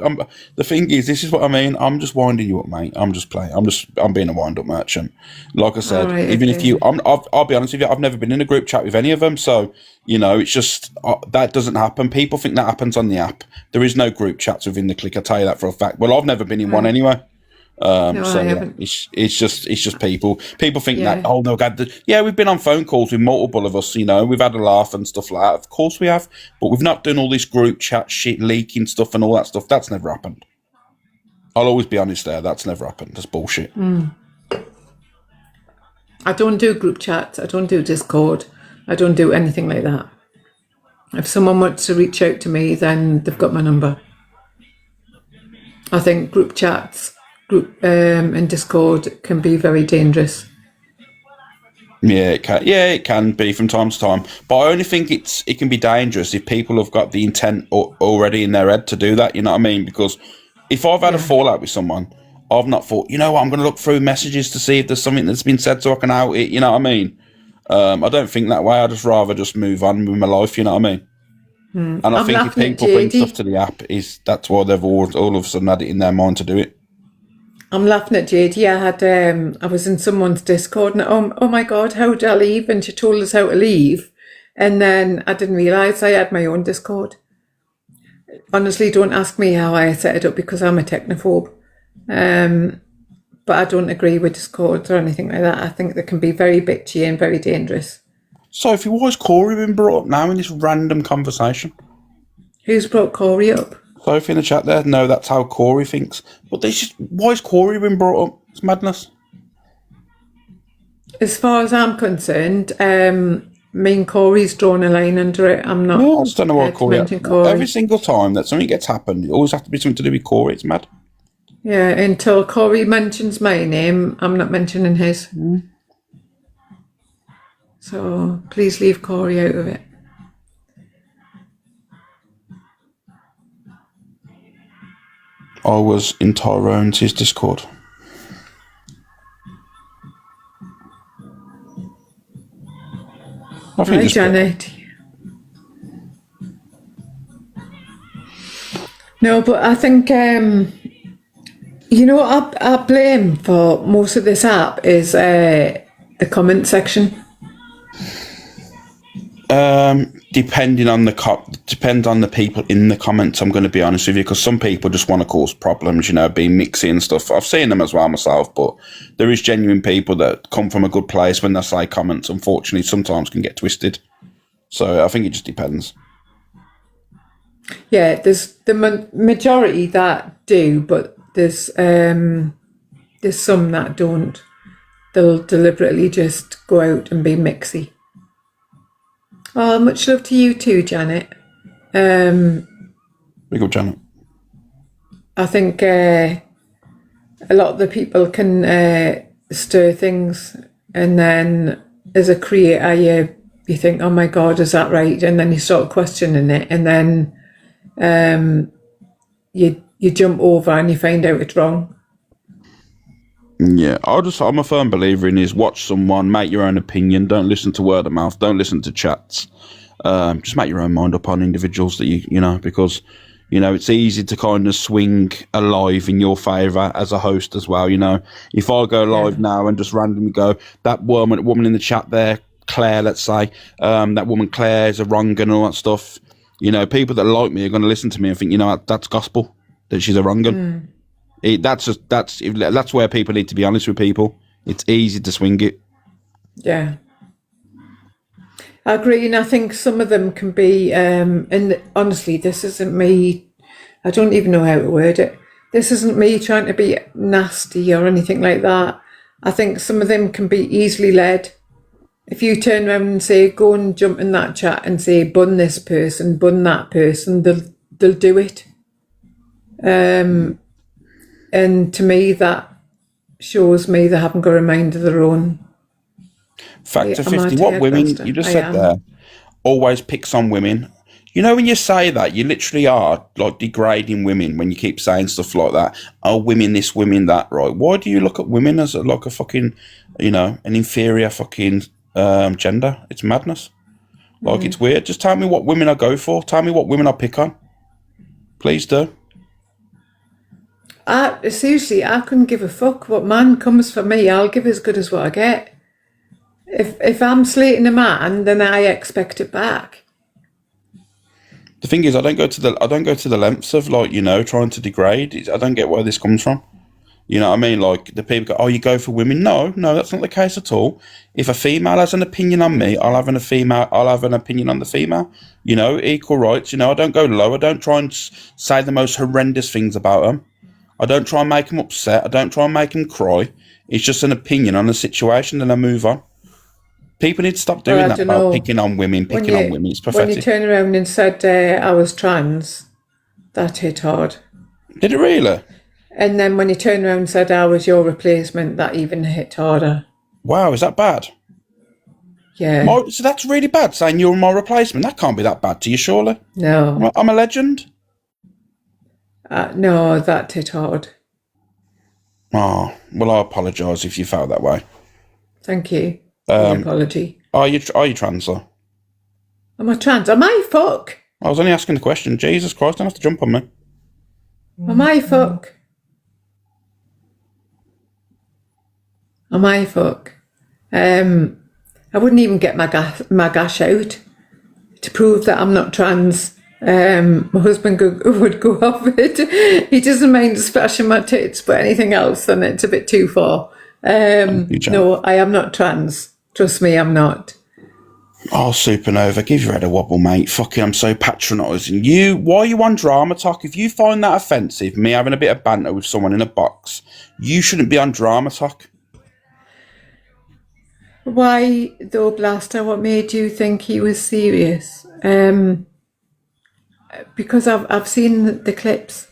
the thing is, this is what I mean. I'm just winding you up, mate. I'm just playing. I'm being a wind-up merchant. Like I said, right, even okay. if I'll be honest with you, I've never been in a group chat with any of them. So, you know, it's just, that doesn't happen. People think that happens on the app. There is no group chats within the clique. I tell you that for a fact. Well, I've never been in one anyway. No, so I yeah, haven't. it's just people think that, oh no, God, we've been on phone calls with multiple of us, you know, we've had a laugh and stuff like that. Of course we have, but we've not done all this group chat shit, leaking stuff and all that stuff. That's never happened. I'll always be honest there. That's never happened. That's bullshit. I don't do group chats. I don't do Discord. I don't do anything like that. If someone wants to reach out to me, then they've got my number. I think group chats, and Discord can be very dangerous. Yeah, it can. Yeah, it can be from time to time. But I only think it can be dangerous if people have got the intent already in their head to do that. You know what I mean? Because if I've had a fallout with someone, I've not thought, you know what, I'm going to look through messages to see if there's something that's been said so I can out it. You know what I mean? I don't think that way. I just rather just move on with my life. You know what I mean? And I think if people bring stuff to the app, that's why they've all of a sudden had it in their mind to do it. I'm laughing at JD. I was in someone's Discord and oh my God, how do I leave? And she told us how to leave. And then I didn't realise I had my own Discord. Honestly, don't ask me how I set it up because I'm a technophobe. But I don't agree with Discord or anything like that. I think they can be very bitchy and very dangerous. Sophie, why has Corey been brought up now in this random conversation? Who's brought Corey up? Sophie in the chat there. No, that's how Corey thinks. But why has Corey been brought up? It's madness. As far as I'm concerned, me and Corey's drawn a line under it. I'm not. Yeah, I just don't know why Corey. Corey. Every single time that something gets happened, it always has to be something to do with Corey. It's mad. Yeah, until Corey mentions my name, I'm not mentioning his. So please leave Corey out of it. I was in Tyrone's Discord. Hi, Janet. No, but I think, you know what I blame for most of this app is the comment section. Depends on the people in the comments, I'm going to be honest with you, because some people just want to cause problems, you know, being mixy and stuff. I've seen them as well myself, but there is genuine people that come from a good place when they say comments, unfortunately, sometimes can get twisted. So I think it just depends. Yeah, there's the majority that do, but there's some that don't. They'll deliberately just go out and be mixy. Oh, much love to you too, Janet. Big up, Janet. I think a lot of the people can stir things, and then as a creator, you think, oh my God, is that right? And then you start questioning it, and then you jump over and you find out it's wrong. Yeah, I'm a firm believer in is watch someone, make your own opinion, don't listen to word of mouth, don't listen to chats. Just make your own mind up on individuals that you know, because, you know, it's easy to kind of swing a live in your favour as a host as well, you know. If I go live now and just randomly go, that woman in the chat there, Claire, let's say, that woman Claire is a wrong and all that stuff, you know, people that like me are going to listen to me and think, you know, that's gospel, that she's a wrong un. That's where people need to be honest with people. It's easy to swing it. Yeah, I agree, and I think some of them can be. And honestly, this isn't me. I don't even know how to word it. This isn't me trying to be nasty or anything like that. I think some of them can be easily led. If you turn around and say, "Go and jump in that chat and say, bun this person, bun that person," they'll do it. And to me, that shows me they haven't got a mind of their own. Factor 50. What women, you just said there, always picks on women. You know, when you say that, you literally are like degrading women when you keep saying stuff like that. Oh, women this, women that, right? Why do you look at women as like a fucking, you know, an inferior fucking gender? It's madness. Like, it's weird. Just tell me what women I go for. Tell me what women I pick on. Please do. Seriously, I couldn't give a fuck what man comes for me. I'll give as good as what I get. If I'm slating a man, then I expect it back. The thing is, I don't go to the lengths of, like, you know, trying to degrade. I don't get where this comes from. You know what I mean? Like, the people go, oh, you go for women. No, that's not the case at all. If a female has an opinion on me, I'll have an opinion on the female. You know, equal rights. You know, I don't go low. I don't try and say the most horrendous things about them. I don't try and make them upset. I don't try and make them cry. It's just an opinion on the situation, and I move on. People need to stop doing that about picking on women. It's pathetic. When you turn around and said I was trans, that hit hard. Did it really? And then when you turn around and said I was your replacement, that even hit harder. Wow, is that bad? Yeah. So that's really bad, saying you're my replacement. That can't be that bad to you, surely? No. I'm a legend. No, that hit hard. Oh, well, I apologise if you felt that way. Thank you for the apology. Are you trans, though? Am I trans? Am I fuck? I was only asking the question. Jesus Christ, don't have to jump on me. Am I fuck? Am I fuck? I wouldn't even get my gash out to prove that I'm not trans. My husband would go off it. He doesn't mind splashing my tits, but anything else, then it's a bit too far. No, I am not trans. Trust me, I'm not. Oh, Supernova, give your head a wobble, mate. Fucking, I'm so patronising. Why are you on Drama Talk? If you find that offensive, me having a bit of banter with someone in a box, you shouldn't be on Drama Talk. Why, though, Blaster? What made you think he was serious? Because I've seen the clips.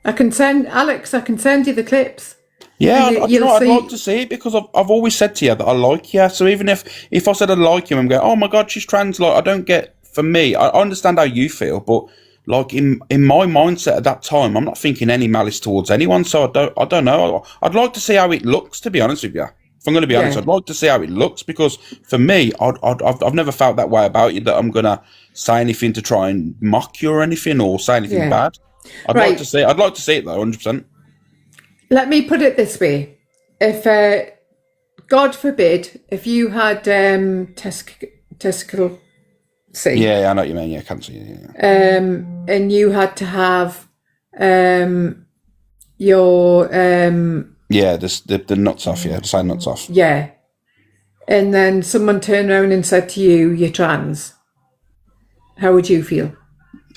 I can send you the clips. Yeah, I'd like to see it because I've always said to you that I like you. So even if I said I like you, I'm going, oh my God, she's trans. Like, I don't get, for me, I understand how you feel, but like in my mindset at that time, I'm not thinking any malice towards anyone. So I don't know. I'd like to see how it looks, to be honest with you. If I'm going to be honest, I'd like to see how it looks because for me, I've never felt that way about you, that I'm going to say anything to try and mock you or anything or say anything bad. I'd like to see it though, 100%. Let me put it this way. If, God forbid, if you had testicle C. Yeah, I know what you mean. Yeah, cancer. Yeah. And you had to have your... yeah, the nuts off, the side nuts off. Yeah. And then someone turned around and said to you, you're trans. How would you feel?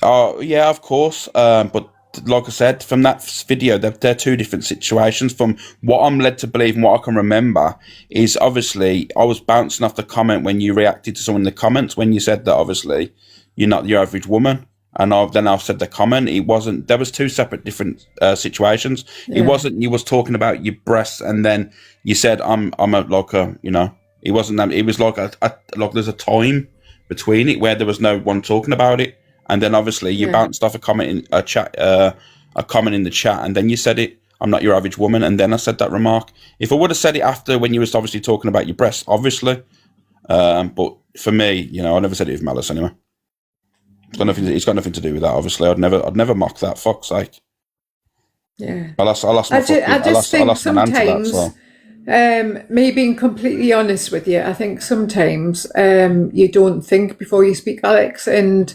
Oh, yeah, of course. But like I said, from that video, they're two different situations. From what I'm led to believe and what I can remember is obviously I was bouncing off the comment when you reacted to someone in the comments when you said that obviously you're not your average woman. And I've said the comment. It wasn't. There was two separate different situations. Yeah. It wasn't. You was talking about your breasts, and then you said I'm It wasn't that. It was like like there's a time between it where there was no one talking about it. And then obviously you bounced off a comment in a chat, a comment in the chat, and then you said it. I'm not your average woman, and then I said that remark. If I would have said it after when you was obviously talking about your breasts, obviously, but for me, I never said it with malice anyway. It's got nothing to do with that. Obviously, I'd never mock that. Fuck's sake. Yeah. I lost my. I just think sometimes, me being completely honest with you, I think sometimes you don't think before you speak, Alex, and.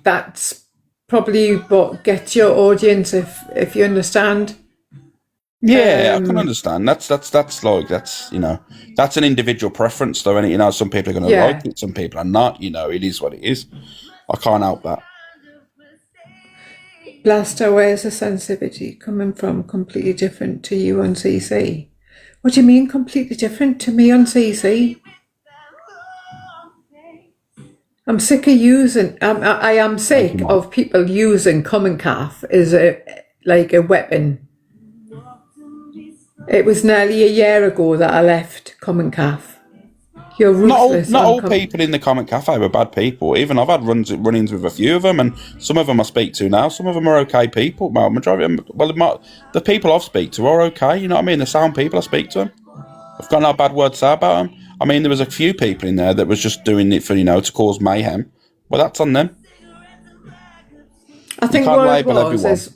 That's probably what gets your audience, if you understand. Yeah, I can understand. That's an individual preference, though. And some people are going to like it, some people are not. It is what it is. I can't help that. Blaster, where's the sensitivity coming from? Completely different to you on CC. What do you mean, completely different to me on CC? I'm sick of using. I am sick of people using common calf as a weapon. It was nearly a year ago that I left common calf. You're ruthless. Not all people in the common cafe were bad people. Even I've had run-ins with a few of them, and some of them I speak to now. Some of them are okay people. Well, majority of them, the people I've speak to are okay. You know what I mean? The sound people I speak to them. I've got no bad word to say about them. I mean, there was a few people in there that was just doing it for, to cause mayhem. Well, that's on them. I think what it was is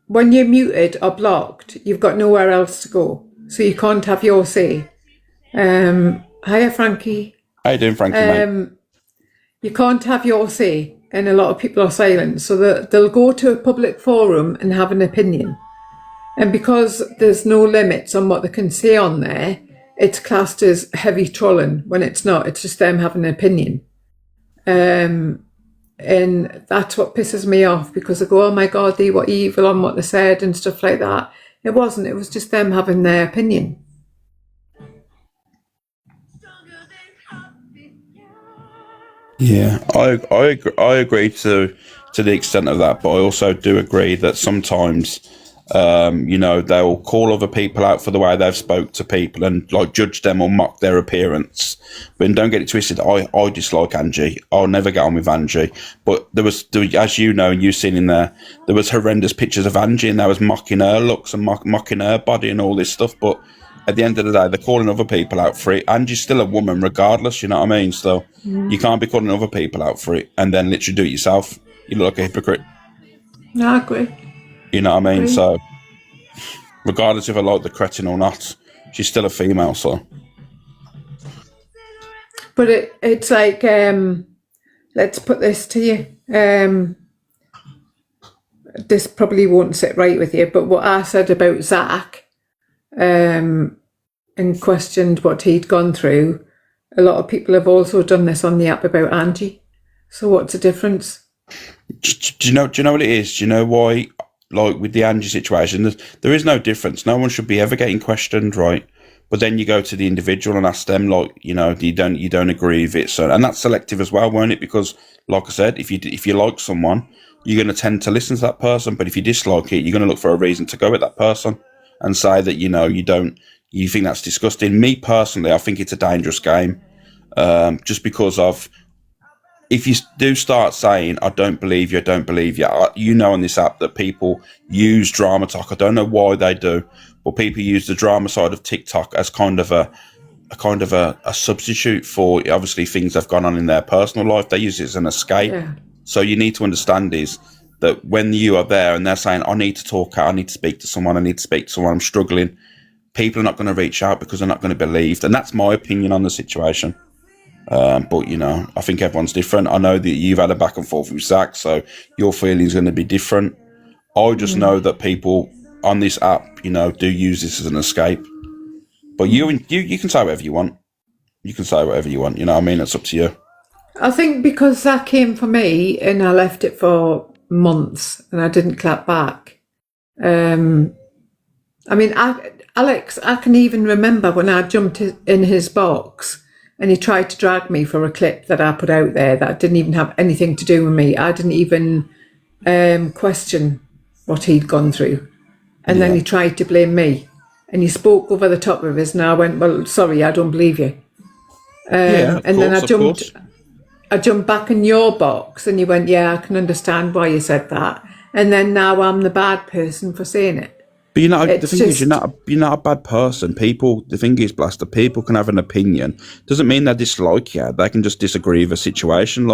when you're muted or blocked, you've got nowhere else to go. So you can't have your say. Hiya, Frankie. How you doing, Frankie, mate? You can't have your say, and a lot of people are silent. So they'll go to a public forum and have an opinion. And because there's no limits on what they can say on there, it's classed as heavy trolling when it's not. It's just them having an opinion. And that's what pisses me off because I go, oh my God, they were evil on what they said and stuff like that. It wasn't. It was just them having their opinion. Yeah, I agree to the extent of that, but I also do agree that sometimes they'll call other people out for the way they've spoke to people and judge them or mock their appearance. But don't get it twisted. I dislike Angie. I'll never get on with Angie. But there was, as you know, and you've seen in there was horrendous pictures of Angie, and they was mocking her looks and mocking her body and all this stuff. But at the end of the day, they're calling other people out for it. Angie's still a woman, regardless. You know what I mean? So you can't be calling other people out for it and then literally do it yourself. You look like a hypocrite. No, I agree. You know what I mean? So, regardless if I like the cretin or not, she's still a female, so. But it's like, let's put this to you. This probably won't sit right with you, but what I said about Zach and questioned what he'd gone through, a lot of people have also done this on the app about Angie. So what's the difference? Do you know what it is? Do you know why? Like with the Angie situation, there is no difference. No one should be ever getting questioned, right? But then you go to the individual and ask them, like, you know, you don't agree with it. So, and that's selective as well, won't it? Because, like I said, if you like someone, you're going to tend to listen to that person. But if you dislike it, you're going to look for a reason to go with that person and say that, you know, you think that's disgusting. Me personally, I think it's a dangerous game, just because of, if you do start saying, I don't believe you, you know on this app that people use drama talk. I don't know why they do, but people use the drama side of TikTok as kind of a substitute for, obviously, things that have gone on in their personal life. They use it as an escape. Yeah. So you need to understand is that when you are there and they're saying, I need to talk out, I need to speak to someone, I'm struggling, people are not going to reach out because they're not going to believe. And that's my opinion on the situation. But, you know, I think everyone's different. I know that you've had a back and forth with Zach, so your feelings are going to be different. I just know that people on this app, you know, do use this as an escape. But you can say whatever you want. You can say whatever you want. You know what I mean? It's up to you. I think because Zach came for me and I left it for months and I didn't clap back. I mean, Alex, I can even remember when I jumped in his box and he tried to drag me for a clip that I put out there that didn't even have anything to do with me. I didn't even question what he'd gone through. And then he tried to blame me. And he spoke over the top of us and I went, well, sorry, I don't believe you. And then I jumped back in your box and you went, yeah, I can understand why you said that. And then now I'm the bad person for saying it. But you know, the thing is, you're not a bad person. The thing is, Blaster, people can have an opinion. Doesn't mean they dislike you. They can just disagree with a situation,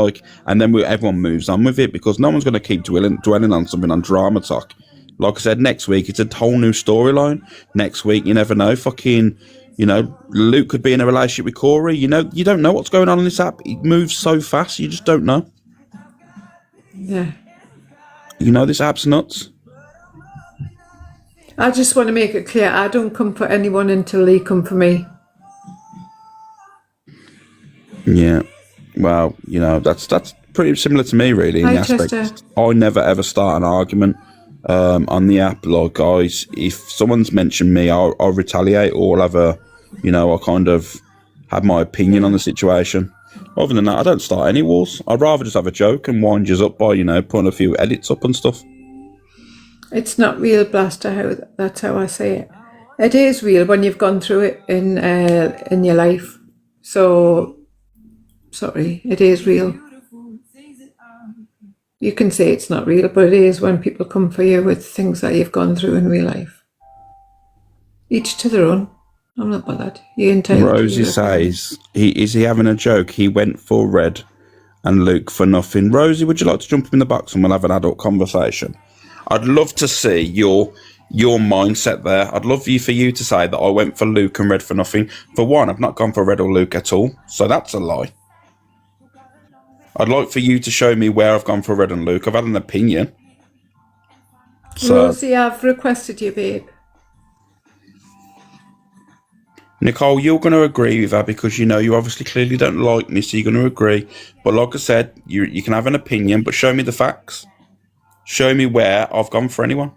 and then everyone moves on with it because no one's going to keep dwelling on something on drama talk. Like I said, next week it's a whole new storyline. Next week, you never know. Fucking, you know, Luke could be in a relationship with Corey. You know, you don't know what's going on in this app. It moves so fast, you just don't know. Yeah. You know, this app's nuts. I just want to make it clear, I don't come for anyone until they come for me. Yeah. Well, you know, that's pretty similar to me, really, in the aspect. Chester. I never, ever start an argument on the app. Like, guys, if someone's mentioned me, I'll retaliate or I'll have I'll kind of have my opinion on the situation. Other than that, I don't start any wars. I'd rather just have a joke and wind you up by, putting a few edits up and stuff. It's not real, Blaster. That's how I say it. It is real when you've gone through it in your life. So, sorry, it is real. You can say it's not real, but it is when people come for you with things that you've gone through in real life. Each to their own. I'm not bothered. Rosie says, is he having a joke? He went for Red and Luke for nothing. Rosie, would you like to jump up in the box and we'll have an adult conversation? I'd love to see your mindset there. I'd love for you to say that I went for Luke and Red for nothing. For one, I've not gone for Red or Luke at all, so that's a lie. I'd like for you to show me where I've gone for Red and Luke. I've had an opinion. So, Rosie, I've requested you, babe. Nicole, you're going to agree with that because you obviously clearly don't like me, so you're going to agree. But like I said, you can have an opinion, but show me the facts. Show me where I've gone for anyone.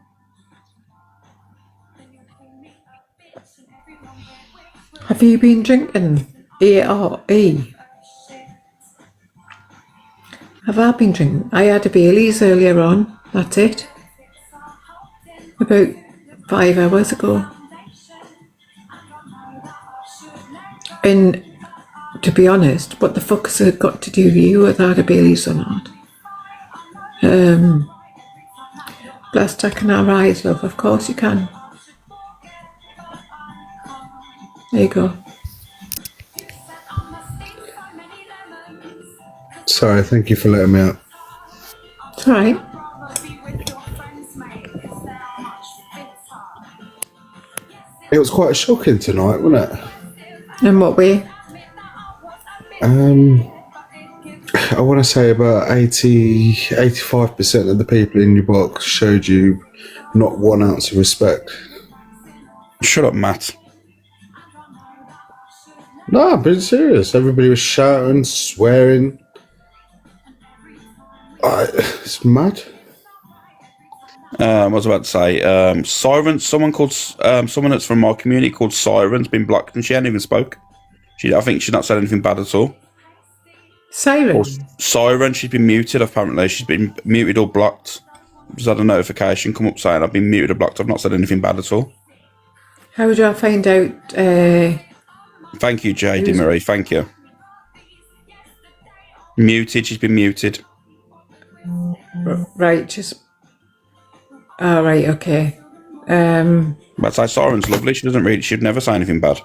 Have you been drinking E? Have I been drinking? I had a Baileys earlier on. That's it. About 5 hours ago. And to be honest, what the fuck has it got to do with you whether I had a Baileys or not? Blaster, can I rise, love? Of course you can. There you go. Sorry, thank you for letting me out. It's all right. It was quite shocking tonight, wasn't it? In what way? I want to say about 85% of the people in your box showed you not 1 ounce of respect. Shut up, Matt. No, I'm being serious. Everybody was shouting, swearing. It's mad. I was about to say, Sirens. Someone that's from my community called Sirens been blocked, and she hadn't even spoke. I think she's not said anything bad at all. Siren. Siren. She's been muted. Apparently, she's been muted or blocked. Just had a notification come up saying I've been muted or blocked. I've not said anything bad at all. How do I find out? Thank you, JD Marie. Thank you. Muted. She's been muted. Right. Just. Oh, right. Okay. But say Siren's lovely. She doesn't really. She'd never say anything bad.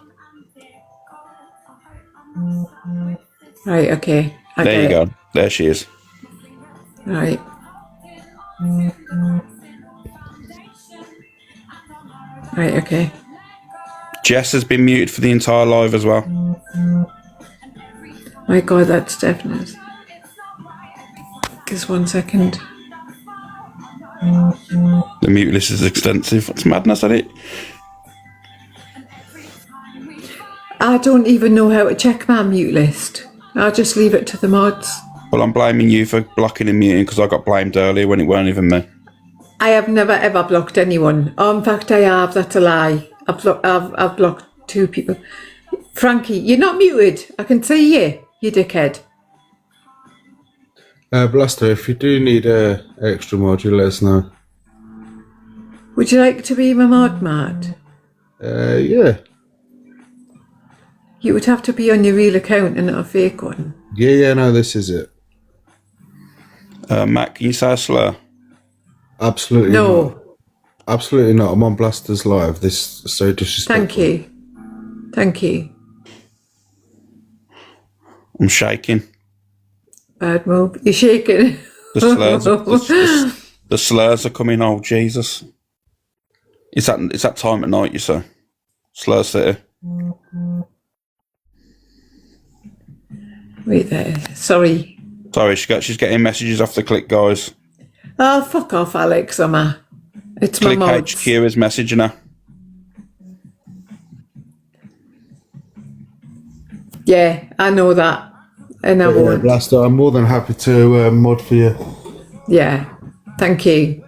Right. Okay. There you go. There she is. Right. Right. Okay. Jess has been muted for the entire live as well. My God, that's definite. Just 1 second. The mute list is extensive. It's madness, isn't it? I don't even know how to check my mute list. I'll just leave it to the mods. Well, I'm blaming you for blocking and muting because I got blamed earlier when it weren't even me. I have never ever blocked anyone. Oh, in fact, I have. That's a lie. I've blocked 2 people. Frankie, you're not muted. I can see you dickhead. Blaster, if you do need a extra mod, you let us know. Would you like to be my mod, Matt? Yeah. You would have to be on your real account and not a fake one. Yeah, no, this is it. Matt, can you say a slur? Absolutely No. not. Absolutely not. I'm on Blasters Live. This is so disrespectful. Thank you. Thank you. I'm shaking. Bad move. You're shaking. The slurs are coming. Oh, Jesus. It's that time at night, you say. Slur City. Wait there. Sorry. Sorry, she's getting messages off the Click guys. Oh, fuck off, Alex, Emma. It's Click my mods. HQ is messaging her. Yeah, I know that. And I won't. Blaster, I'm more than happy to mod for you. Yeah. Thank you.